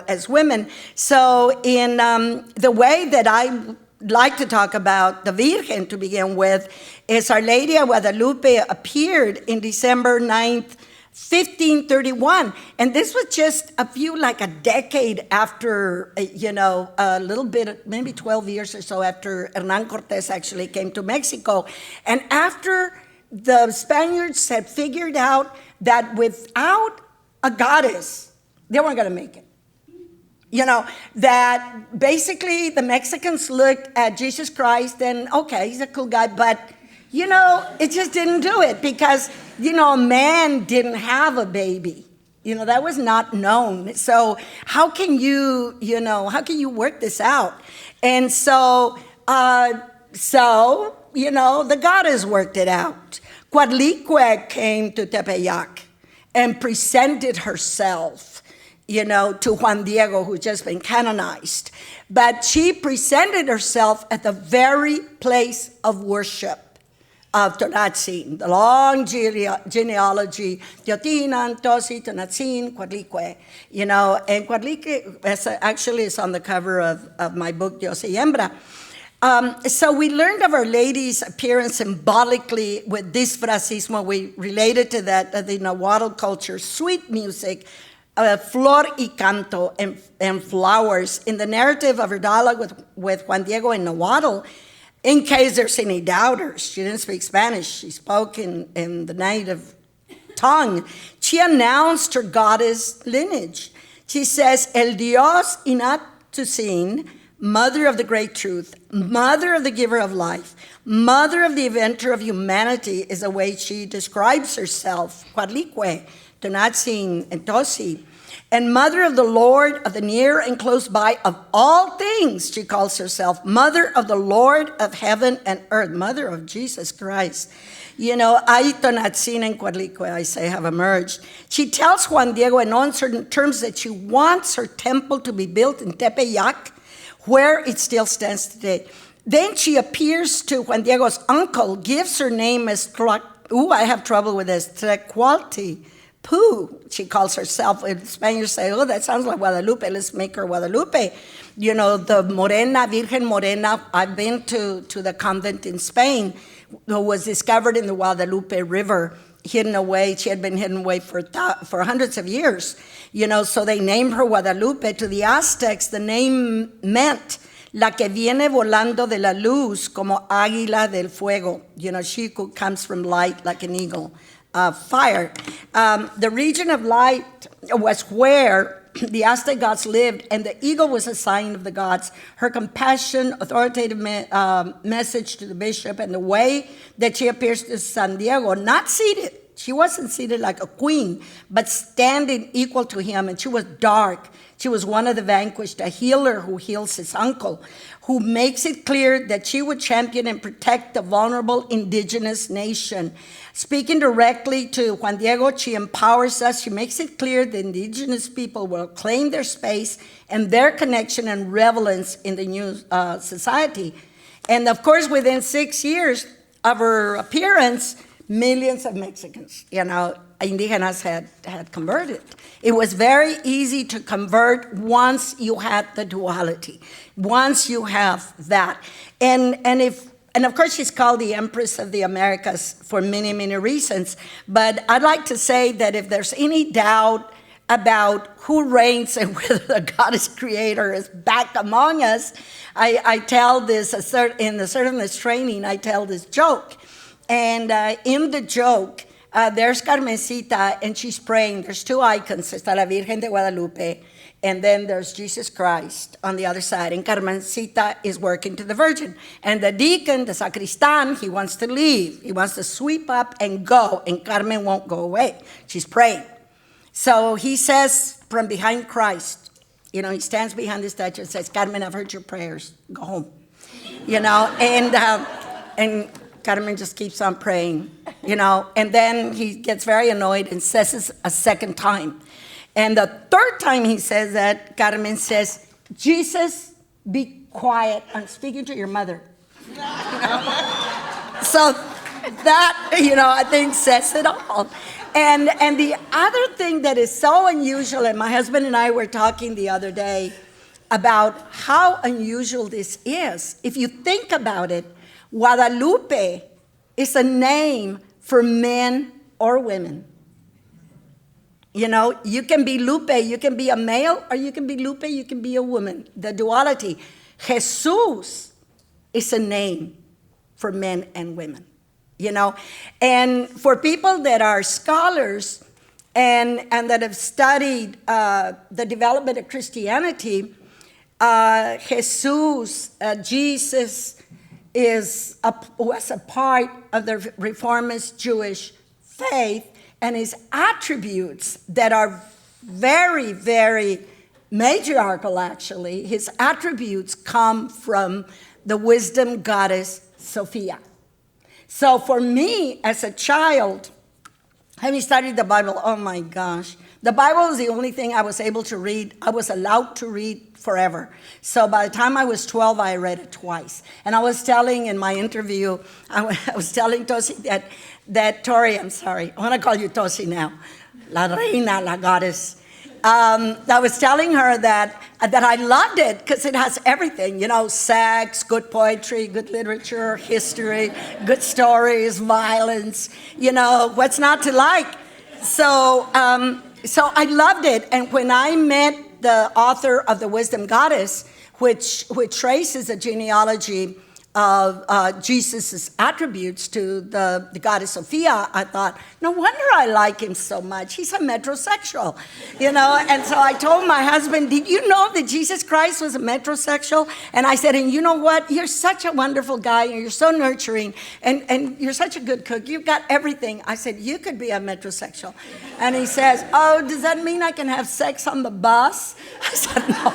as women. So in the way that I like to talk about the Virgen to begin with is Our Lady of Guadalupe appeared in December 9th, 1531. And this was just a decade after, a little bit, maybe 12 years or so after Hernán Cortés actually came to Mexico. And after the Spaniards had figured out that without a goddess, they weren't going to make it. That basically the Mexicans looked at Jesus Christ and, okay, he's a cool guy, but, it just didn't do it because, a man didn't have a baby. That was not known. So how can you work this out? And so, the goddess worked it out. Coatlicue came to Tepeyac and presented herself, to Juan Diego, who'd just been canonized. But she presented herself at the very place of worship of Tonatzin, the long genealogy, Teotihuacan, Tosi, Tonatzin, Coatlicue, and Coatlicue actually is on the cover of my book, Dios y Hembra. So we learned of Our Lady's appearance symbolically with disfrazismo. We related to that, the Nahuatl culture, sweet music, flor y canto, and flowers. In the narrative of her dialogue with Juan Diego in Nahuatl, in case there's any doubters, she didn't speak Spanish. She spoke in the native tongue. She announced her goddess lineage. She says, El Dios Inatusin, Mother of the great truth, Mother of the giver of life, Mother of the inventor of humanity is the way she describes herself, Coatlicue, Tonatzin, and Tosi. And Mother of the Lord of the near and close by of all things, she calls herself, Mother of the Lord of heaven and earth, Mother of Jesus Christ. Ahí Tonatzin and Coatlicue, I say, have emerged. She tells Juan Diego in uncertain terms that she wants her temple to be built in Tepeyac, where it still stands today. Then she appears to Juan Diego's uncle, gives her name as I have trouble with this, Trequalti Poo, she calls herself. And Spaniards say, oh, that sounds like Guadalupe, let's make her Guadalupe. The Morena, Virgen Morena, I've been to the convent in Spain, who was discovered in the Guadalupe River, hidden away. She had been hidden away for hundreds of years. So they named her Guadalupe. To the Aztecs, the name meant la que viene volando de la luz como águila del fuego. She comes from light like an eagle. Fire. The region of light was where the Aztec gods lived, and the eagle was a sign of the gods. Her compassion, authoritative message to the bishop, and the way that she appears to San Diego, not seated. She wasn't seated like a queen, but standing equal to him, and she was dark. She was one of the vanquished, a healer who heals his uncle, who makes it clear that she would champion and protect the vulnerable indigenous nation. Speaking directly to Juan Diego, she empowers us. She makes it clear the indigenous people will claim their space and their connection and relevance in the new society. And of course, within 6 years of her appearance, millions of Mexicans, indígenas had converted. It was very easy to convert once you had the duality, once you have that. And of course, she's called the Empress of the Americas for many, many reasons. But I'd like to say that if there's any doubt about who reigns and whether the goddess creator is back among us, I tell this, in the Assertiveness training, I tell this joke. And in the joke, there's Carmencita, and she's praying. There's two icons. Está la Virgen de Guadalupe, and then there's Jesus Christ on the other side. And Carmencita is working to the Virgin. And the deacon, the sacristan, he wants to leave. He wants to sweep up and go, and Carmen won't go away. She's praying. So he says from behind Christ, he stands behind the statue and says, Carmen, I've heard your prayers. Go home. And Carmen just keeps on praying, and then he gets very annoyed and says it a second time. And the third time he says that, Carmen says, Jesus, be quiet. I'm speaking to your mother. So that, I think says it all. And the other thing that is so unusual, and my husband and I were talking the other day about how unusual this is. If you think about it, Guadalupe is a name for men or women. You can be Lupe, you can be a male, or you can be Lupe, you can be a woman. The duality. Jesus is a name for men and women. And for people that are scholars and that have studied the development of Christianity, Jesus was a part of the reformist Jewish faith, and his attributes that are very, very matriarchal, actually, his attributes come from the wisdom goddess Sophia. So for me, as a child, having studied the Bible, oh my gosh, the Bible is the only thing I was able to read. I was allowed to read forever. So by the time I was 12, I read it twice. And I was telling in my interview, I was telling Tosi that Tori, I'm sorry, I want to call you Tosi now, la reina, la goddess. I was telling her that I loved it because it has everything, sex, good poetry, good literature, history, good stories, violence, what's not to like. So I loved it. And when I met the author of The Wisdom Goddess, which traces a genealogy of Jesus' attributes to the goddess Sophia, I thought, no wonder I like him so much. He's a metrosexual, And so I told my husband, did you know that Jesus Christ was a metrosexual? And I said, and you know what? You're such a wonderful guy, and you're so nurturing, and you're such a good cook. You've got everything. I said, you could be a metrosexual. And he says, oh, does that mean I can have sex on the bus? I said, no.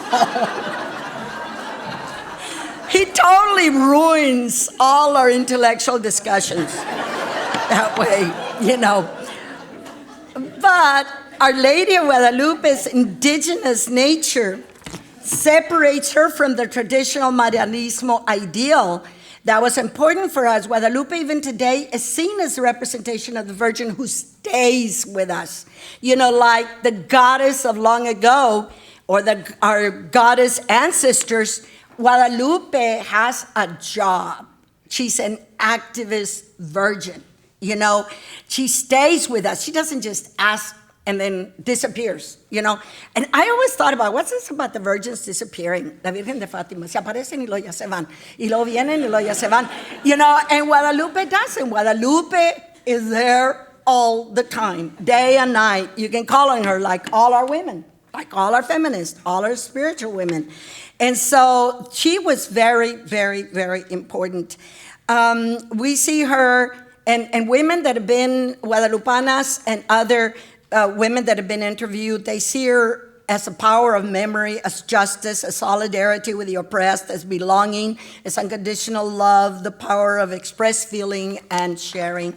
He totally ruins all our intellectual discussions that way, But Our Lady of Guadalupe's indigenous nature separates her from the traditional Marianismo ideal that was important for us. Guadalupe, even today, is seen as a representation of the Virgin who stays with us. Like the goddess of long ago, or our goddess ancestors, Guadalupe has a job. She's an activist virgin, She stays with us. She doesn't just ask and then disappears, And I always thought about, what's this about the virgins disappearing? La Virgen de Fátima, se aparecen y luego ya se van. Y luego vienen y luego ya se van. And Guadalupe doesn't. Guadalupe is there all the time, day and night. You can call on her like all our women, like all our feminists, all our spiritual women. And so she was very, very, very important. We see her, and women that have been Guadalupanas and other women that have been interviewed, they see her as a power of memory, as justice, as solidarity with the oppressed, as belonging, as unconditional love, the power of expressed feeling and sharing.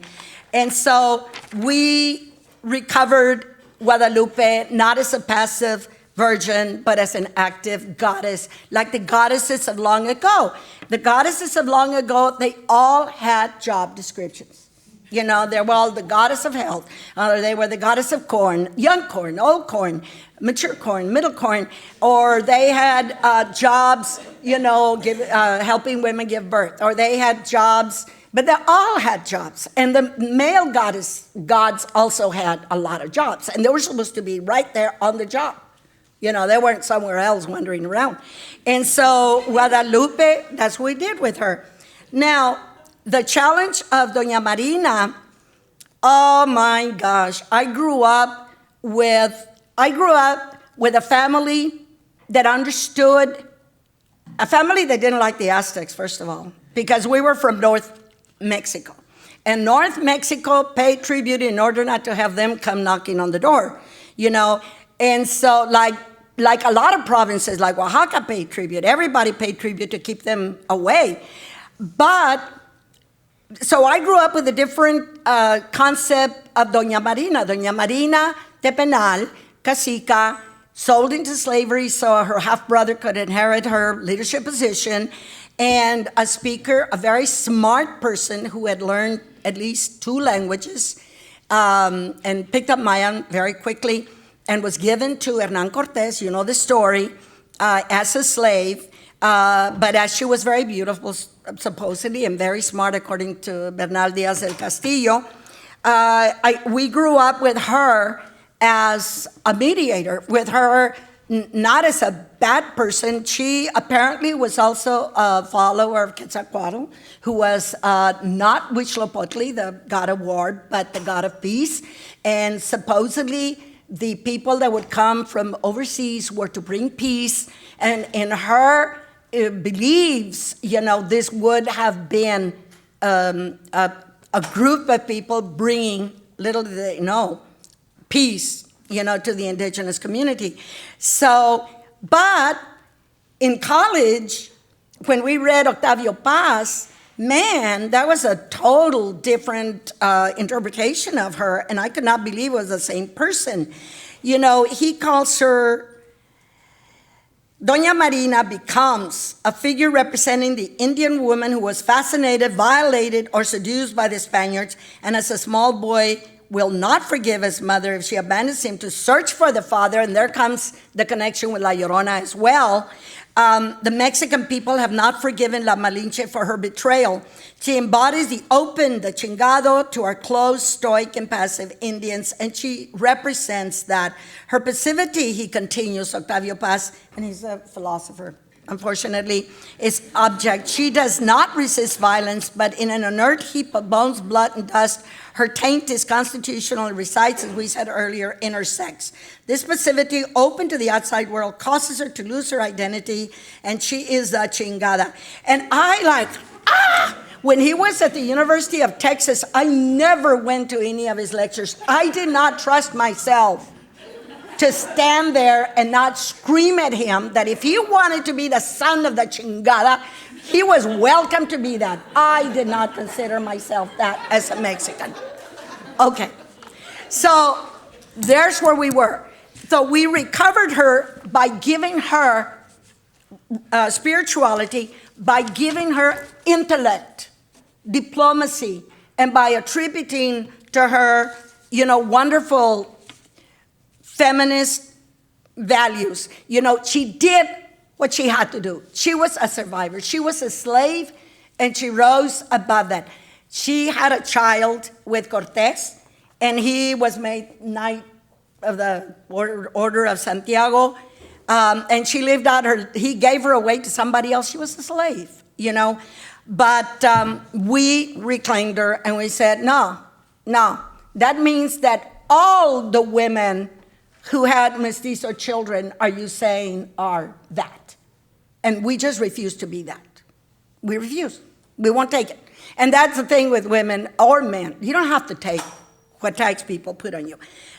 And so we recovered Guadalupe not as a passive virgin, but as an active goddess, like the goddesses of long ago. The goddesses of long ago, they all had job descriptions. You know, they were all the goddess of health. They were the goddess of corn, young corn, old corn, mature corn, middle corn. Or they had jobs, you know, helping women give birth. Or they had jobs, but they all had jobs. And the male gods also had a lot of jobs. And they were supposed to be right there on the job. You know, they weren't somewhere else wandering around. And so Guadalupe, that's what we did with her. Now, the challenge of Doña Marina, oh my gosh, I grew up with a family that understood, a family that didn't like the Aztecs, first of all, because we were from North Mexico. And North Mexico paid tribute in order not to have them come knocking on the door, you know. And so like a lot of provinces, like Oaxaca paid tribute, everybody paid tribute to keep them away. But so I grew up with a different concept of Doña Marina. Doña Marina Tepenal, cacica, sold into slavery so her half-brother could inherit her leadership position, and a speaker, a very smart person who had learned at least 2 languages and picked up Mayan very quickly and was given to Hernán Cortés, you know the story, as a slave. But as she was very beautiful, supposedly, and very smart, according to Bernal Díaz del Castillo, we grew up with her as a mediator, with her not as a bad person. She apparently was also a follower of Quetzalcoatl, who was not Huitzilopochtli, the god of war, but the god of peace. And supposedly, the people that would come from overseas were to bring peace, and in her believes, you know, this would have been a group of people bringing, little did they know, peace, you know, to the indigenous community. So, but in college, when we read Octavio Paz, man, that was a total different interpretation of her, and I could not believe it was the same person. You know, he calls her, Doña Marina becomes a figure representing the Indian woman who was fascinated, violated, or seduced by the Spaniards, and as a small boy will not forgive his mother if she abandons him to search for the father, and there comes the connection with La Llorona as well. The Mexican people have not forgiven La Malinche for her betrayal. She embodies the open, the chingado, to our closed, stoic, and passive Indians, and she represents that. Her passivity, he continues, Octavio Paz, and he's a philosopher, unfortunately, is object. She does not resist violence, but in an inert heap of bones, blood, and dust, her taint is constitutional and resides, as we said earlier, in her sex. This passivity, open to the outside world, causes her to lose her identity, and she is the chingada. And I when he was at the University of Texas, I never went to any of his lectures. I did not trust myself to stand there and not scream at him that if he wanted to be the son of the chingada, he was welcome to be that. I did not consider myself that as a Mexican. Okay, so there's where we were. So we recovered her by giving her spirituality, by giving her intellect, diplomacy, and by attributing to her, you know, wonderful feminist values. You know, she did what she had to do. She was a survivor. She was a slave, and she rose above that. She had a child with Cortés, and he was made Knight of the Order of Santiago, and she lived out he gave her away to somebody else. She was a slave, you know. But we reclaimed her, and we said, no. That means that all the women who had mestizo children, are you saying, are that? And we just refuse to be that. We refuse. We won't take it. And that's the thing with women or men. You don't have to take what tax people put on you.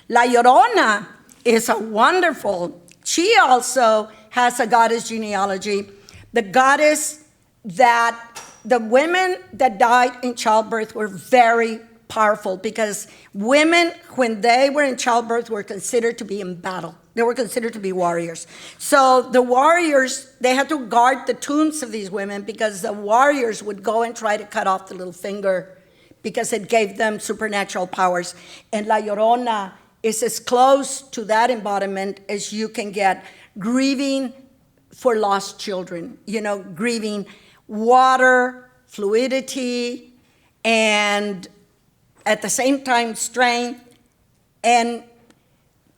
La Llorona is a wonderful, she also has a goddess genealogy. The goddess that the women that died in childbirth were very powerful, because women, when they were in childbirth, were considered to be in battle. They were considered to be warriors. So the warriors, they had to guard the tombs of these women, because the warriors would go and try to cut off the little finger because it gave them supernatural powers. And La Llorona is as close to that embodiment as you can get, grieving for lost children, grieving water, fluidity, and at the same time strength. And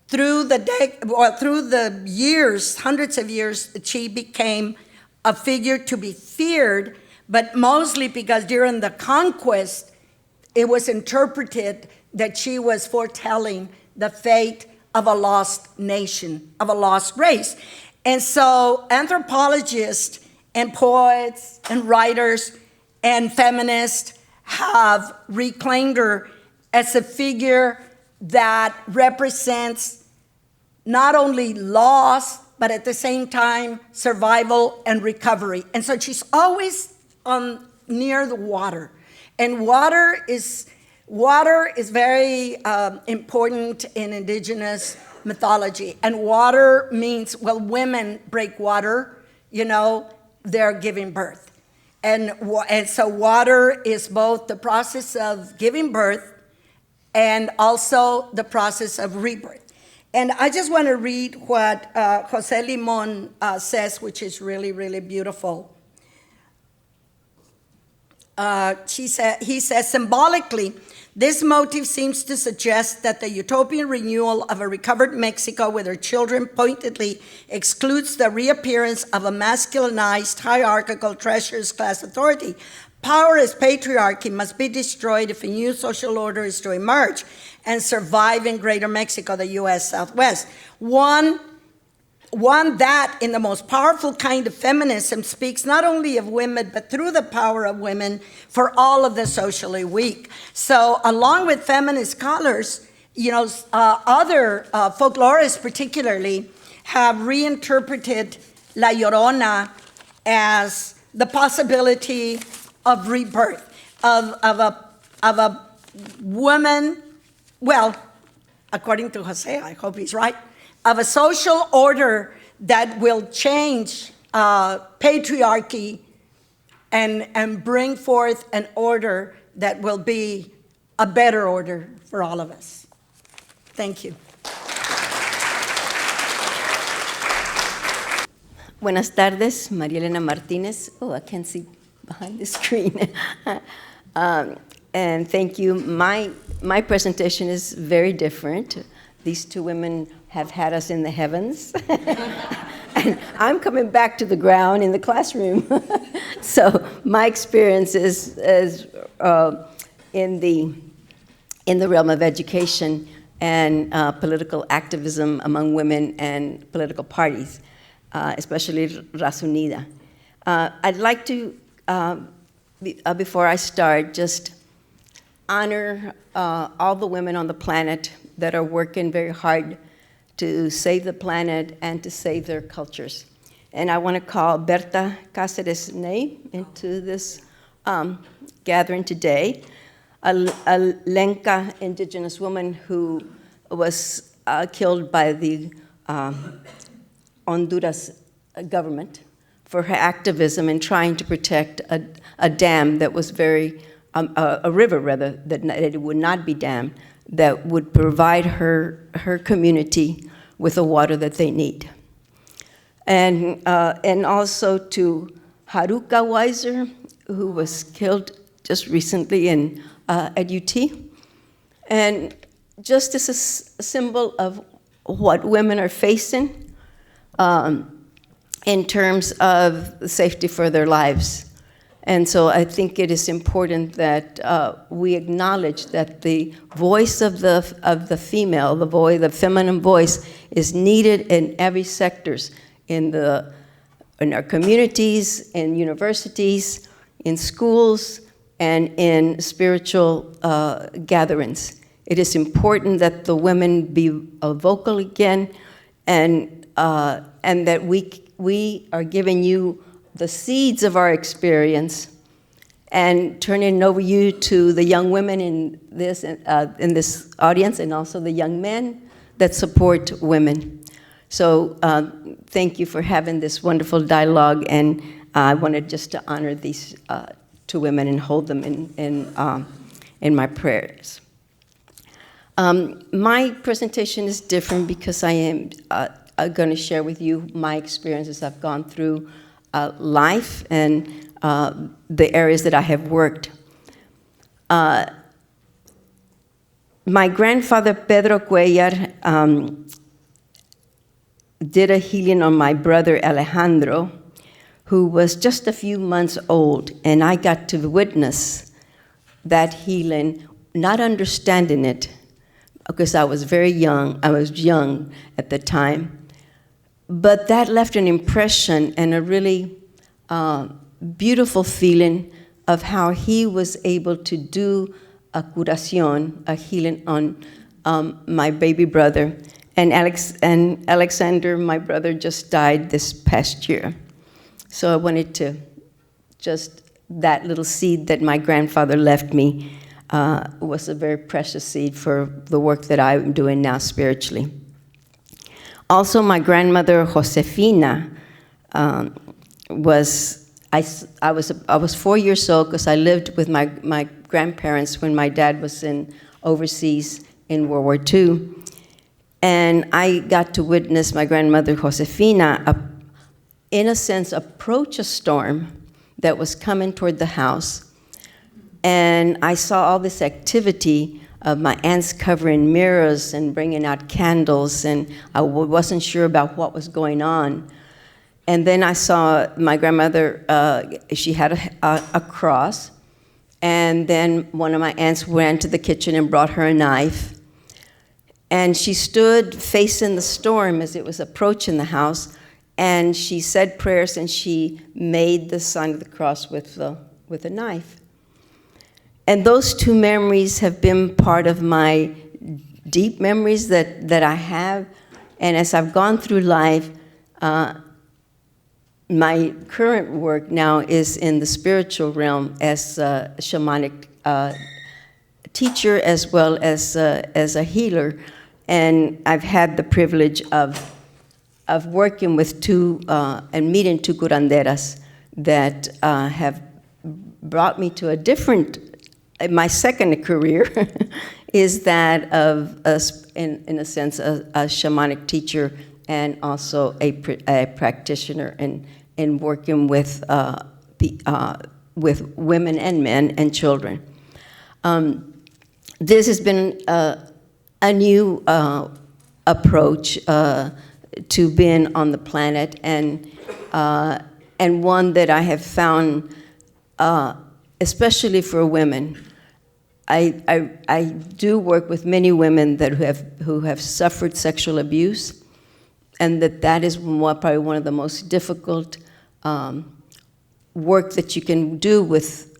through the years, hundreds of years, she became a figure to be feared, but mostly because during the conquest, it was interpreted that she was foretelling the fate of a lost nation, of a lost race. And so anthropologists and poets and writers and feminists have reclaimed her as a figure that represents not only loss, but at the same time, survival and recovery. And so she's always near the water. And water is very important in indigenous mythology. And water means, well, women break water, they're giving birth. And so water is both the process of giving birth and also the process of rebirth. And I just want to read what Jose Limon says, which is really, really beautiful. He says, symbolically, this motive seems to suggest that the utopian renewal of a recovered Mexico with her children pointedly excludes the reappearance of a masculinized, hierarchical, treacherous class authority. Power as patriarchy must be destroyed if a new social order is to emerge and survive in Greater Mexico, the U.S. Southwest. One that, in the most powerful kind of feminism, speaks not only of women, but through the power of women for all of the socially weak. So along with feminist scholars, other folklorists particularly have reinterpreted La Llorona as the possibility of rebirth, of a woman, well, according to Jose, I hope he's right, of a social order that will change patriarchy and bring forth an order that will be a better order for all of us. Thank you. Buenas tardes, María Elena Martinez. Oh, I can't see behind the screen. And thank you. My presentation is very different. These two women have had us in the heavens. And I'm coming back to the ground in the classroom. So my experience is in the realm of education and political activism among women and political parties, especially Raza Unida. I'd like to, before I start, just honor all the women on the planet that are working very hard to save the planet and to save their cultures. And I want to call Berta Cáceres Ney into this gathering today, a Lenca indigenous woman who was killed by the Honduras government for her activism in trying to protect a dam that was a river rather, that it would not be dammed, that would provide her community with the water that they need. And also to Haruka Weiser, who was killed just recently at UT. And just as a symbol of what women are facing in terms of safety for their lives. And so I think it is important that we acknowledge that the voice of the female, the feminine voice, is needed in every sectors, in our communities, in universities, in schools, and in spiritual gatherings. It is important that the women be vocal again, and that we are giving you the seeds of our experience and turning over you to the young women in this audience, and also the young men that support women. So thank you for having this wonderful dialogue, and I wanted just to honor these two women and hold them in in my prayers. My presentation is different because I am going to share with you my experiences I've gone through life and the areas that I have worked. My grandfather, Pedro Cuellar, did a healing on my brother, Alejandro, who was just a few months old, and I got to witness that healing, not understanding it, because I was very young. I was young at the time. But that left an impression and a really beautiful feeling of how he was able to do a curación, a healing on my baby brother. And Alexander, my brother, just died this past year. So I wanted to that little seed that my grandfather left me was a very precious seed for the work that I'm doing now spiritually. Also, my grandmother, Josefina, I was 4 years old because I lived with my grandparents when my dad was overseas in World War II. And I got to witness my grandmother, Josefina, in a sense, approach a storm that was coming toward the house. And I saw all this activity of my aunts covering mirrors and bringing out candles, and I wasn't sure about what was going on. And then I saw my grandmother, she had a cross, and then one of my aunts went to the kitchen and brought her a knife. And she stood facing the storm as it was approaching the house, and she said prayers, and she made the sign of the cross with a knife. And those two memories have been part of my deep memories that I have. And as I've gone through life, my current work now is in the spiritual realm as a shamanic teacher as well as a healer. And I've had the privilege of working with and meeting two curanderas that have brought me to a different, my second career is that of, in a sense, a shamanic teacher and also a practitioner in working with women and men and children. This has been a new approach to being on the planet, and one that I have found, especially for women. I do work with many women who have suffered sexual abuse, and that is probably one of the most difficult work that you can do with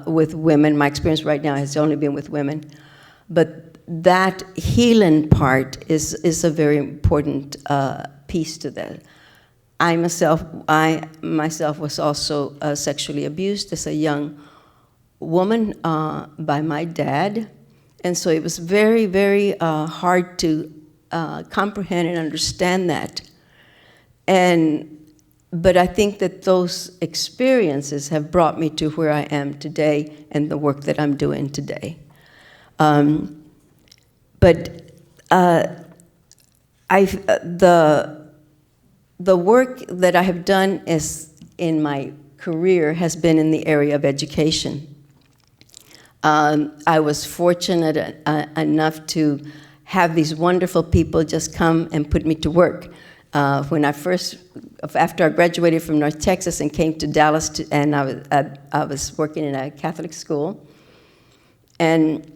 women. My experience right now has only been with women, but that healing part is a very important piece to that. I myself was also sexually abused as a young woman by my dad, and so it was very, very hard to comprehend and understand that. But I think that those experiences have brought me to where I am today and the work that I'm doing today. But the work that I have done in my career has been in the area of education. I was fortunate enough to have these wonderful people just come and put me to work. After I graduated from North Texas and came to Dallas, and I was working in a Catholic school, and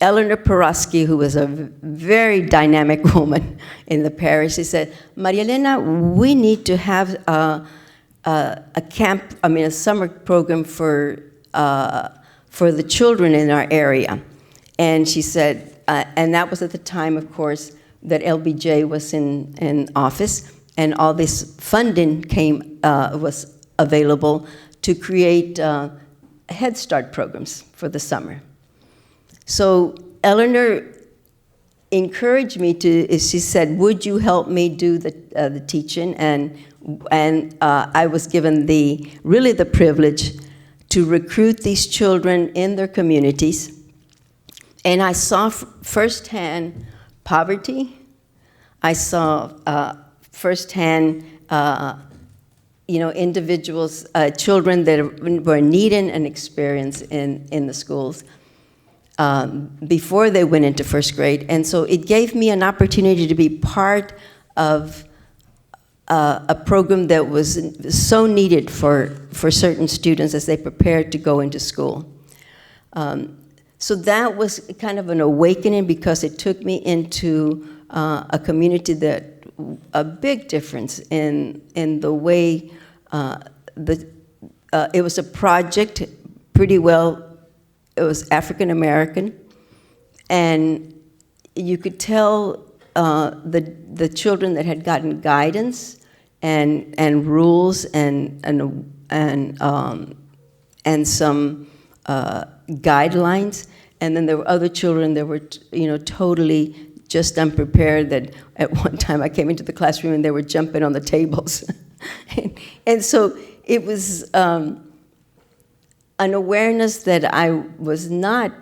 Eleanor Porosky, who was a very dynamic woman in the parish, she said, Maria Elena, we need to have a summer program for the children in our area. And she said, and that was at the time, of course, that LBJ was in office, and all this funding was available to create Head Start programs for the summer. So Eleanor encouraged me she said, would you help me do the teaching? And I was given the privilege to recruit these children in their communities. And I saw firsthand poverty. I saw firsthand, individuals, children that were needing an experience in the schools before they went into first grade. And so it gave me an opportunity to be part of a program that was so needed for certain students as they prepared to go into school. So that was kind of an awakening because it took me into a community that a big difference in the way it was a project, pretty well, it was African American, and you could tell the children that had gotten guidance and rules and some guidelines, and then there were other children that were totally just unprepared, that at one time I came into the classroom and they were jumping on the tables. and so it was an awareness that I was not,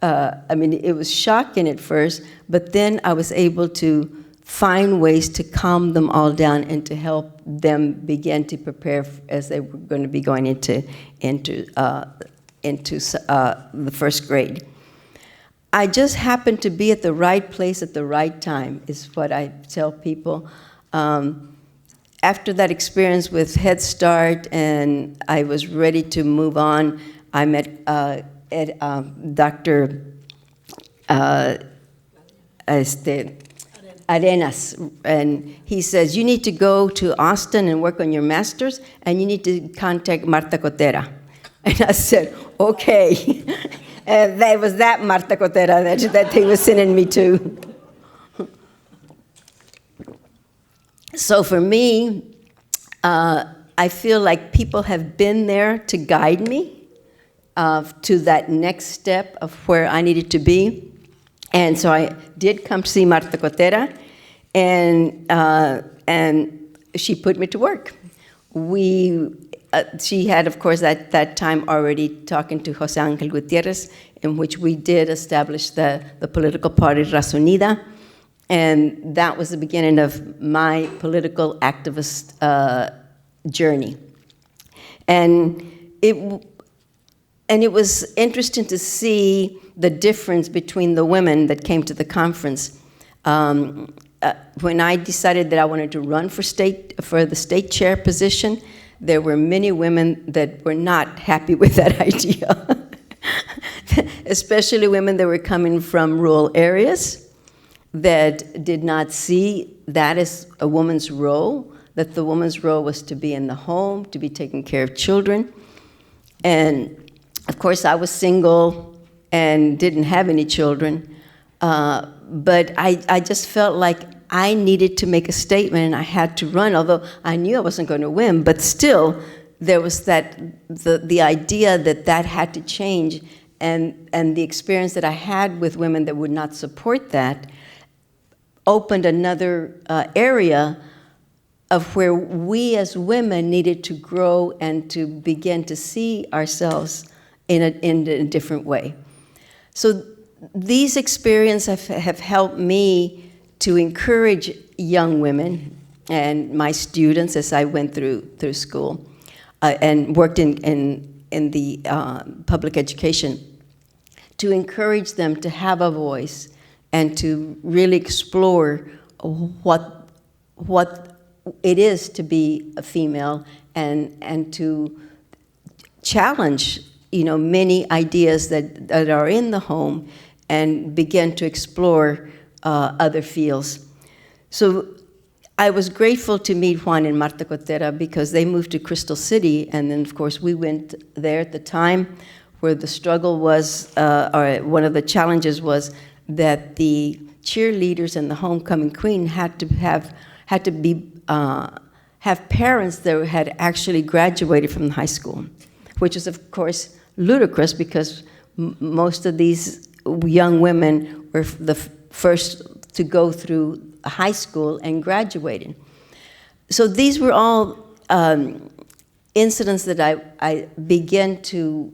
it was shocking at first, but then I was able to find ways to calm them all down and to help them begin to prepare as they were going to be going into the first grade. I just happened to be at the right place at the right time, is what I tell people. After that experience with Head Start, and I was ready to move on, I met Dr. Arenas, and he says, you need to go to Austin and work on your master's, and you need to contact Marta Cotera. And I said, okay. And that was that Marta Cotera that he was sending me to. So for me, I feel like people have been there to guide me to that next step of where I needed to be. And so I did come see Marta Cotera, and she put me to work. She had, of course, at that time already talking to Jose Angel Gutierrez, in which we did establish the political party Raza Unida, and that was the beginning of my political activist journey. And it was interesting to see the difference between the women that came to the conference. When I decided that I wanted to run for the state chair position, there were many women that were not happy with that idea, especially women that were coming from rural areas that did not see that as a woman's role, that the woman's role was to be in the home, to be taking care of children. And of course, I was single and didn't have any children, but I just felt like I needed to make a statement and I had to run, although I knew I wasn't going to win, but still there was the idea that had to change, and the experience that I had with women that would not support that opened another area of where we as women needed to grow and to begin to see ourselves in a different way. So these experiences have helped me to encourage young women and my students as I went through school and worked in the public education, to encourage them to have a voice and to really explore what it is to be a female, and to challenge many ideas that are in the home and begin to explore other fields. So I was grateful to meet Juan and Marta Cotera because they moved to Crystal City, and then of course we went there at the time where the struggle was, or one of the challenges was that the cheerleaders and the homecoming queen had to have parents that had actually graduated from high school, which is of course ludicrous because most of these young women were the first to go through high school and graduating. So these were all incidents that I began to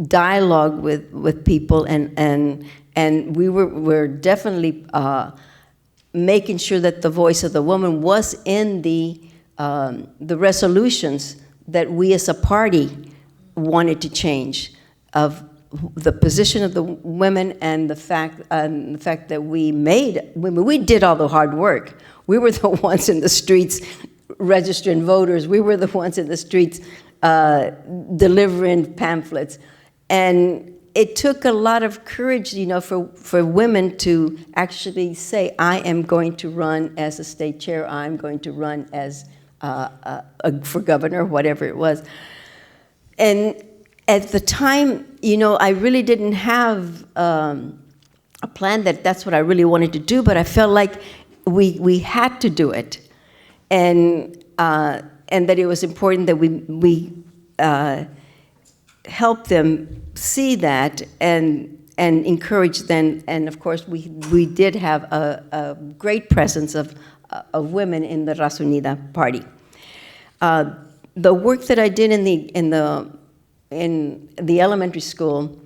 dialogue with people, and we're definitely making sure that the voice of the woman was in the resolutions that we as a party wanted to change, of the position of the women, and the fact that we did all the hard work. We were the ones in the streets registering voters. We were the ones in the streets delivering pamphlets. And it took a lot of courage, for women to actually say, I am going to run as a state chair, I'm going to run as for governor, whatever it was. And at the time, I really didn't have a plan that's what I really wanted to do, but I felt like we had to do it. And that it was important that we help them see that and encourage them. And of course, we did have a great presence of women in the Raza Unida party. The work that I did in the elementary school,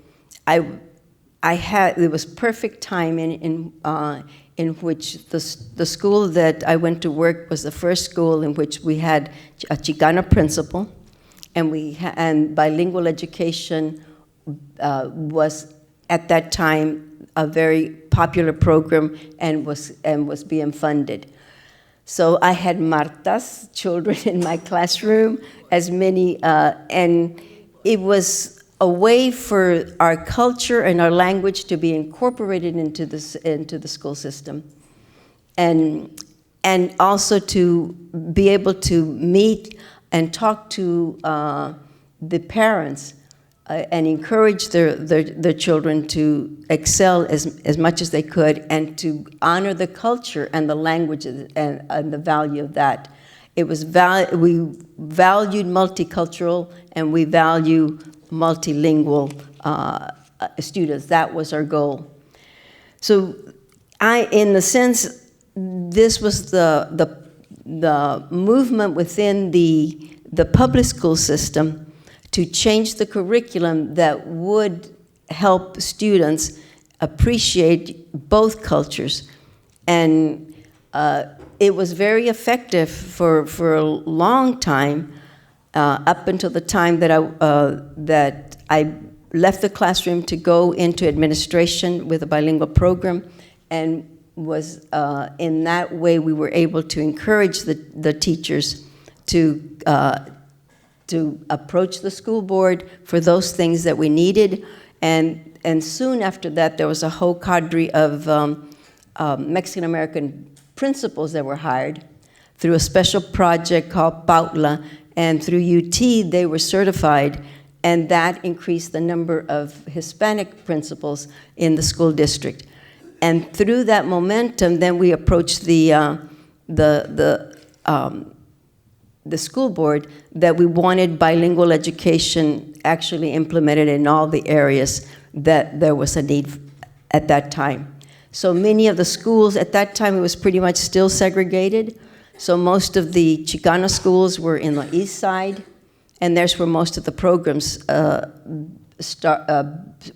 it was perfect time in which the school that I went to work was the first school in which we had a Chicana principal, and bilingual education was at that time a very popular program and was being funded. So I had Marta's children in my classroom, as many, and it was a way for our culture and our language to be incorporated into the school system, and also to be able to meet and talk to the parents and encourage their children to excel as much as they could, and to honor the culture and the language and the value of that. We valued multicultural, and we value multilingual students. That was our goal. So in the sense, this was the movement within the public school system to change the curriculum that would help students appreciate both cultures. And it was very effective for a long time, up until the time that I left the classroom to go into administration with a bilingual program, and was in that way we were able to encourage the teachers to approach the school board for those things that we needed. And soon after that, there was a whole cadre of Mexican-American principals that were hired through a special project called Pautla, and through UT, they were certified, and that increased the number of Hispanic principals in the school district. And through that momentum, then we approached the school board that we wanted bilingual education actually implemented in all the areas that there was a need at that time. So many of the schools, at that time it was pretty much still segregated. So most of the Chicana schools were in the east side, and there's where most of the programs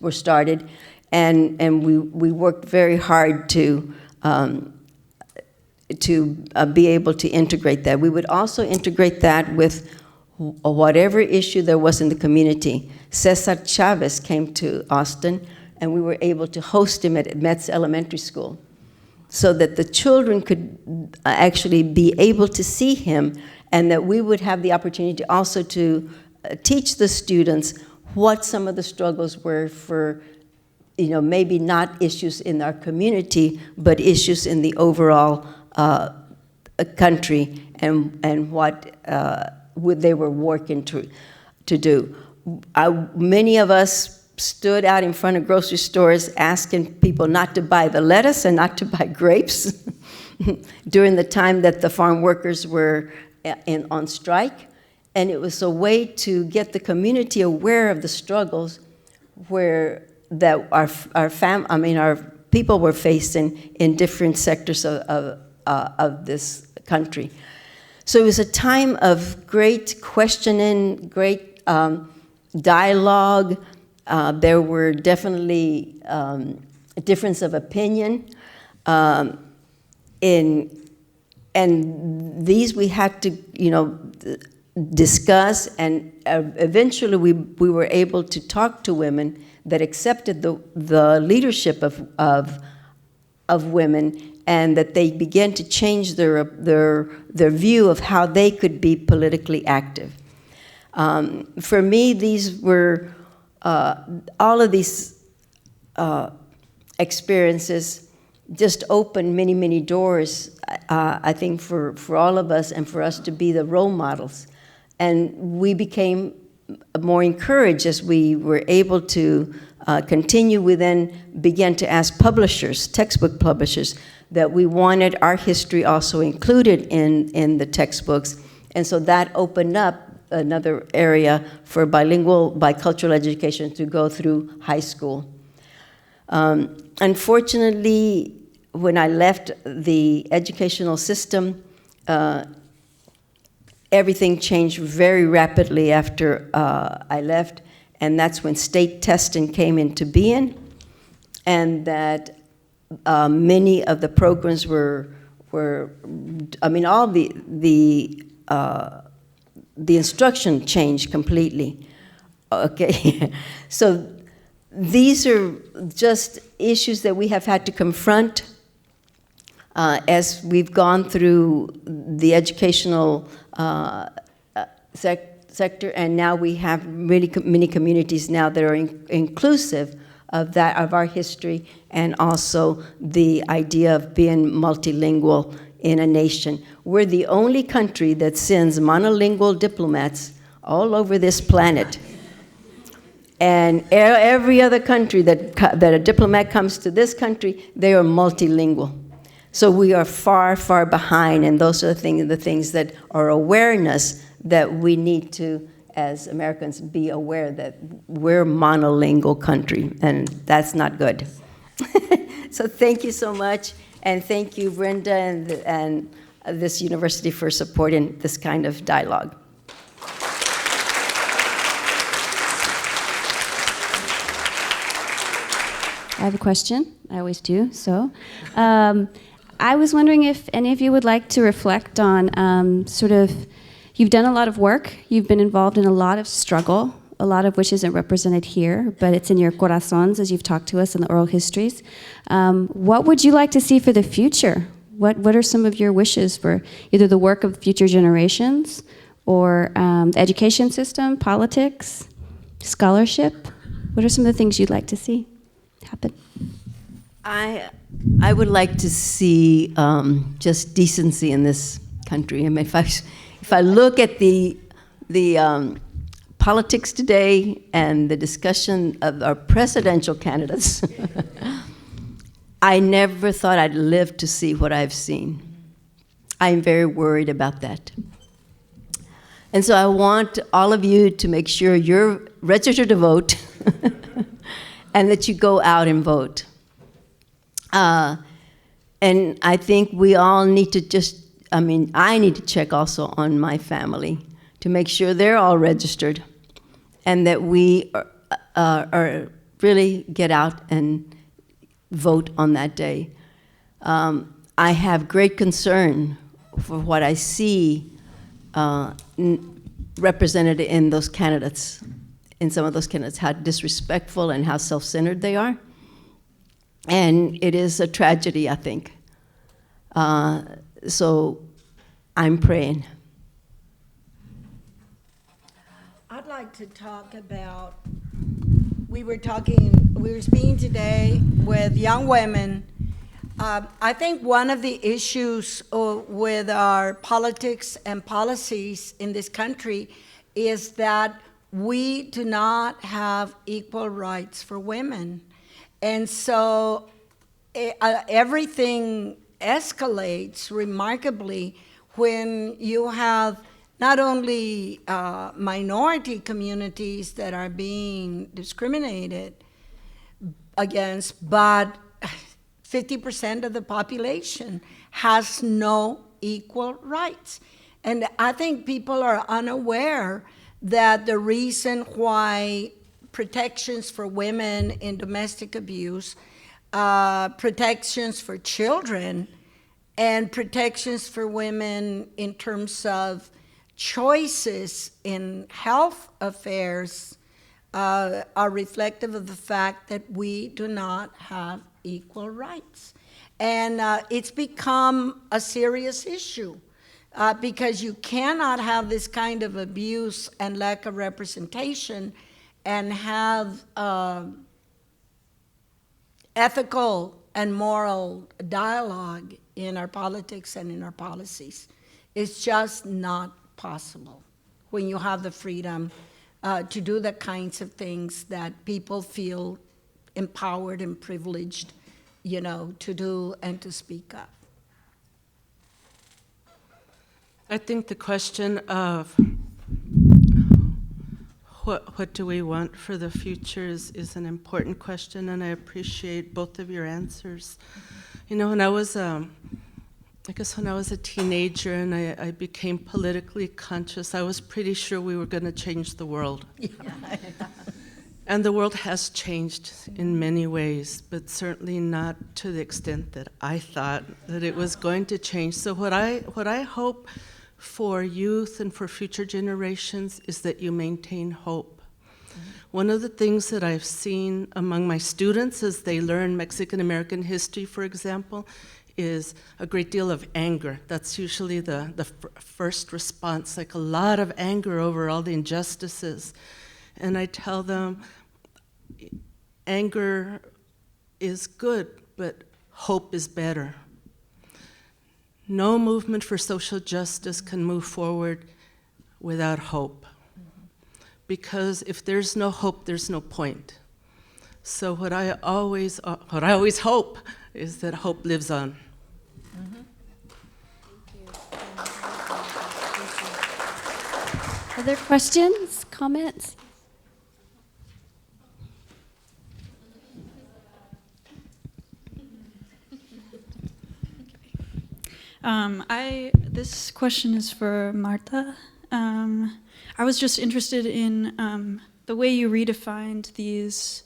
were started. And we worked very hard to be able to integrate that. We would also integrate that with whatever issue there was in the community. Cesar Chavez came to Austin, and we were able to host him at Metz Elementary School, so that the children could actually be able to see him, and that we would have the opportunity also to teach the students what some of the struggles were for, maybe not issues in our community, but issues in the overall country, and what they were working to do. Many of us stood out in front of grocery stores asking people not to buy the lettuce and not to buy grapes during the time that the farm workers were on strike. And it was a way to get the community aware of the struggles that our people were facing in different sectors of this country. So it was a time of great questioning, great dialogue. There were definitely a difference of opinion. And these we had to, discuss, and eventually we were able to talk to women that accepted the leadership of women, and that they began to change their view of how they could be politically active. For me, these were all of these experiences just opened many, many doors, I think, for all of us, and for us to be the role models. And we became more encouraged as we were able to continue. We then began to ask publishers, textbook publishers, that we wanted our history also included in the textbooks. And so that opened up another area for bicultural education to go through high school. Unfortunately, when I left the educational system, everything changed very rapidly after I left, and that's when state testing came into being, and that many of the programs were all the instruction changed completely. Okay, so these are just issues that we have had to confront as we've gone through the educational sector, and now we have really many communities now that are inclusive of our history, and also the idea of being multilingual in a nation. We're the only country that sends monolingual diplomats all over this planet. And every other country that a diplomat comes to this country, they are multilingual. So we are far, far behind, and those are the things that are awareness that we need to, as Americans, be aware that we're a monolingual country, and that's not good. So thank you so much, and thank you, Brenda, and this university for supporting this kind of dialogue. I have a question. I always do. So I was wondering if any of you would like to reflect on you've done a lot of work. You've been involved in a lot of struggle, a lot of which isn't represented here, but it's in your corazons as you've talked to us in the oral histories. What would you like to see for the future? What are some of your wishes for either the work of future generations or the education system, politics, scholarship? What are some of the things you'd like to see happen? I would like to see just decency in this country. I mean, if I look at the politics today and the discussion of our presidential candidates, I never thought I'd live to see what I've seen. I'm very worried about that. And so I want all of you to make sure you're registered to vote and that you go out and vote. And I think we all need to I need to check also on my family to make sure they're all registered, and that we are really get out and vote on that day. I have great concern for what I see represented in those candidates, in some of those candidates, how disrespectful and how self-centered they are. And it is a tragedy, I think. So I'm praying. I'd like to talk about, we were speaking today with young women. I think one of the issues with our politics and policies in this country is that we do not have equal rights for women. And so everything escalates remarkably when you have not only minority communities that are being discriminated against, but 50% of the population has no equal rights. And I think people are unaware that the reason why protections for women in domestic abuse, protections for children, and protections for women in terms of choices in health affairs are reflective of the fact that we do not have equal rights. And it's become a serious issue because you cannot have this kind of abuse and lack of representation and have ethical and moral dialogue in our politics and in our policies. It's just not possible when you have the freedom to do the kinds of things that people feel empowered and privileged, to do and to speak of. I think the question of what do we want for the future is an important question, and I appreciate both of your answers. When I was, when I was a teenager and I became politically conscious, I was pretty sure we were going to change the world. Yeah. And the world has changed in many ways, but certainly not to the extent that I thought that it was going to change. So what I hope for youth and for future generations is that you maintain hope. One of the things that I've seen among my students as they learn Mexican American history, for example, is a great deal of anger. That's usually the first response, like a lot of anger over all the injustices. And I tell them, anger is good, but hope is better. No movement for social justice can move forward without hope. Because if there's no hope, there's no point. So what I always hope is that hope lives on. Other questions, comments? This question is for Marta. I was just interested in the way you redefined these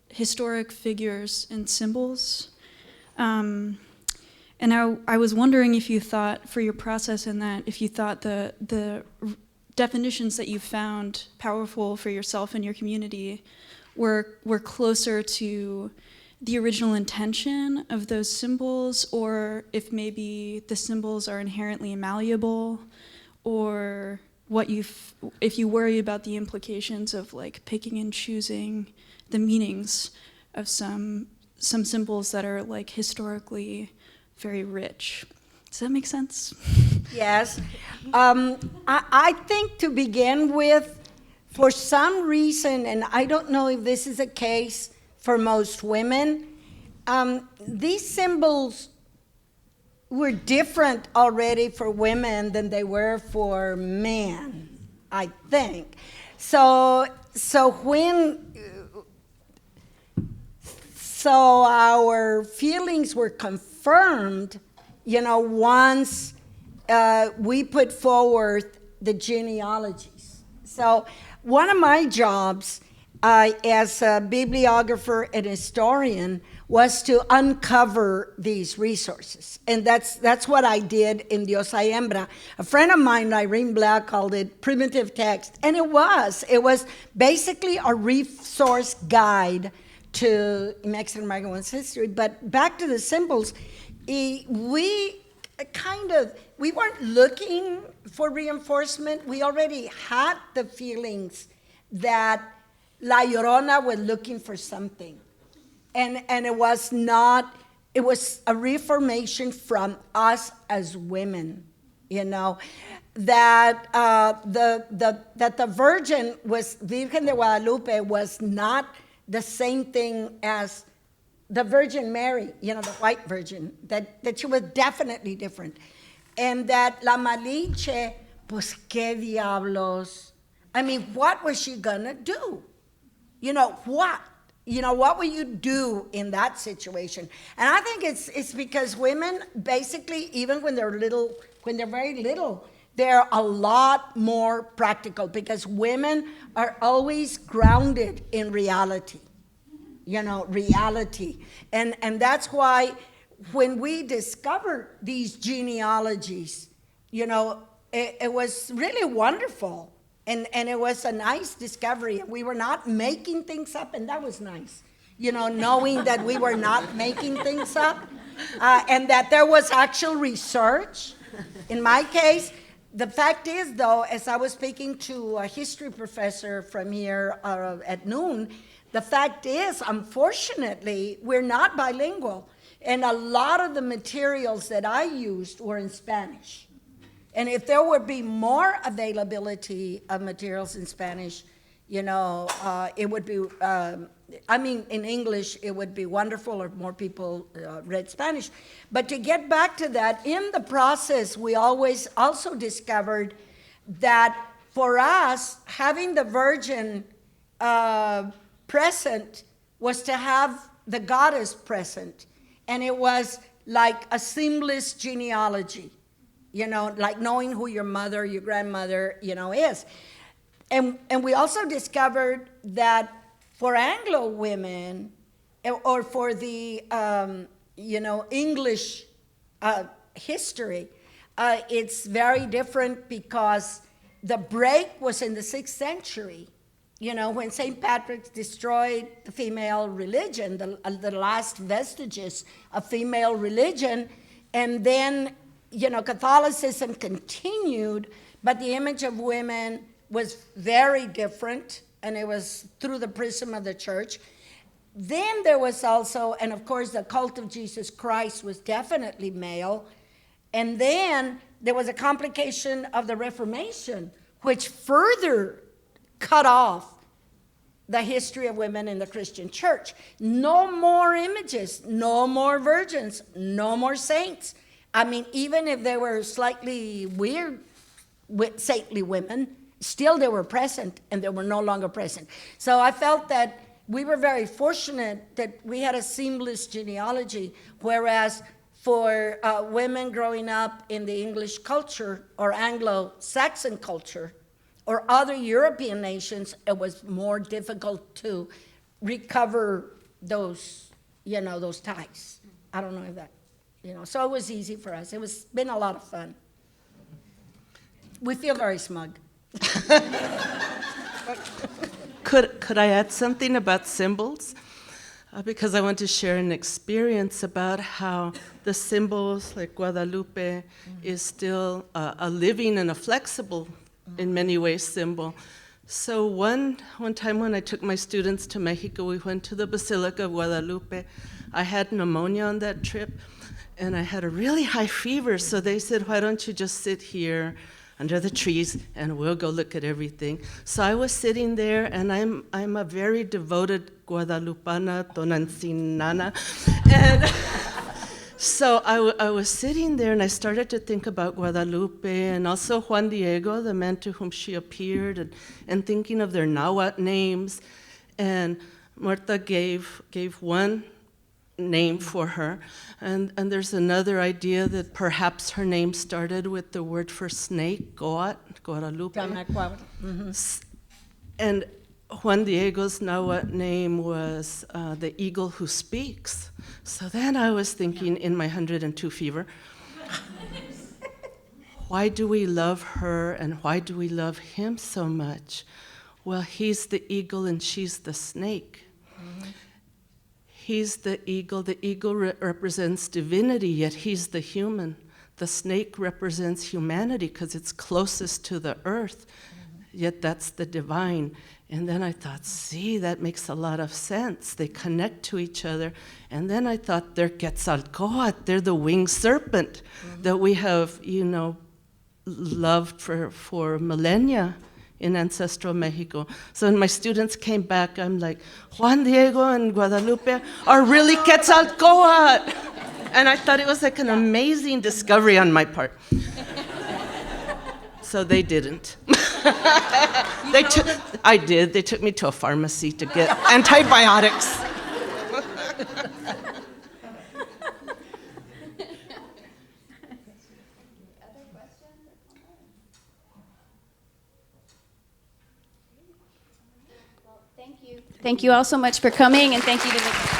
historic figures and symbols. And I was wondering if you thought, for your process in that, if you thought the definitions that you found powerful for yourself and your community were closer to the original intention of those symbols, or if maybe the symbols are inherently malleable, or if you worry about the implications of like picking and choosing the meanings of some symbols that are like historically very rich. Does that make sense? Yes. I think to begin with, for some reason, and I don't know if this is a case for most women, these symbols were different already for women than they were for men, I think. So our feelings were confirmed, once we put forward the genealogies. So one of my jobs as a bibliographer and historian was to uncover these resources. And that's what I did in Dios y Hembra. A friend of mine, Irene Black, called it primitive text. And it was basically a resource guide to Mexican American women's history. But back to the symbols, we weren't looking for reinforcement. We already had the feelings that La Llorona was looking for something. And it was a reformation from us as women, that the Virgin Virgen de Guadalupe was not the same thing as the Virgin Mary, the white virgin, that she was definitely different. And that La Malinche, pues qué diablos. I mean, what was she gonna do? What? You know, what will you do in that situation? And I think it's because women, basically, even when they're little, when they're very little, they're a lot more practical because women are always grounded in reality. You know, reality. And that's why when we discovered these genealogies, you know, it was really wonderful. And it was a nice discovery. We were not making things up, and that was nice. You know, knowing that we were not making things up, and that there was actual research. In my case, the fact is, though, as I was speaking to a history professor from here at noon, the fact is, unfortunately, we're not bilingual. And a lot of the materials that I used were in Spanish. And if there would be more availability of materials in Spanish, you know, it would be, I mean, in English, it would be wonderful if more people read Spanish. But to get back to that, in the process, we always also discovered that for us, having the Virgin present was to have the goddess present. And it was like a seamless genealogy. You know, like knowing who your mother, your grandmother, you know, is. And we also discovered that for Anglo women, or for the, you know, English history, it's very different because the break was in the 6th century. You know, when St. Patrick destroyed the female religion, the last vestiges of female religion, and then, you know, Catholicism continued, but the image of women was very different, and it was through the prism of the church. Then there was also, and of course, the cult of Jesus Christ was definitely male. And then there was a complication of the Reformation, which further cut off the history of women in the Christian church. No more images, no more virgins, no more saints. I mean, even if they were slightly weird, saintly women, still they were present, and they were no longer present. So I felt that we were very fortunate that we had a seamless genealogy, whereas for women growing up in the English culture or Anglo-Saxon culture or other European nations, it was more difficult to recover those, you know, those ties. I don't know if that. You know, so it was easy for us. It was been a lot of fun. We feel very smug. Could I add something about symbols? Because I want to share an experience about how the symbols, like Guadalupe, is still a living and a flexible, in many ways, symbol. So one time when I took my students to Mexico, we went to the Basilica of Guadalupe. I had pneumonia on that trip, and I had a really high fever, so they said, why don't you just sit here under the trees and we'll go look at everything. So I was sitting there, and I'm a very devoted Guadalupana, Tonancinana, and so I was sitting there, and I started to think about Guadalupe and also Juan Diego, the man to whom she appeared, and thinking of their Nahuatl names. And Marta gave one name for her, and there's another idea that perhaps her name started with the word for snake, Guadalupe. And Juan Diego's Nahuatl name was the eagle who speaks. So then I was thinking in my 102 fever, why do we love her and why do we love him so much? Well, he's the eagle and she's the snake. He's the eagle. The eagle represents divinity, yet he's the human. The snake represents humanity because it's closest to the earth, yet that's the divine. And then I thought, see, that makes a lot of sense. They connect to each other. And then I thought, they're Quetzalcoatl. They're the winged serpent that we have, you know, loved for millennia in ancestral Mexico. So when my students came back, I'm like, Juan Diego and Guadalupe are really Quetzalcoatl. And I thought it was like an amazing discovery on my part. so they didn't. I did. They took me to a pharmacy to get antibiotics. Thank you all so much for coming, and thank you to the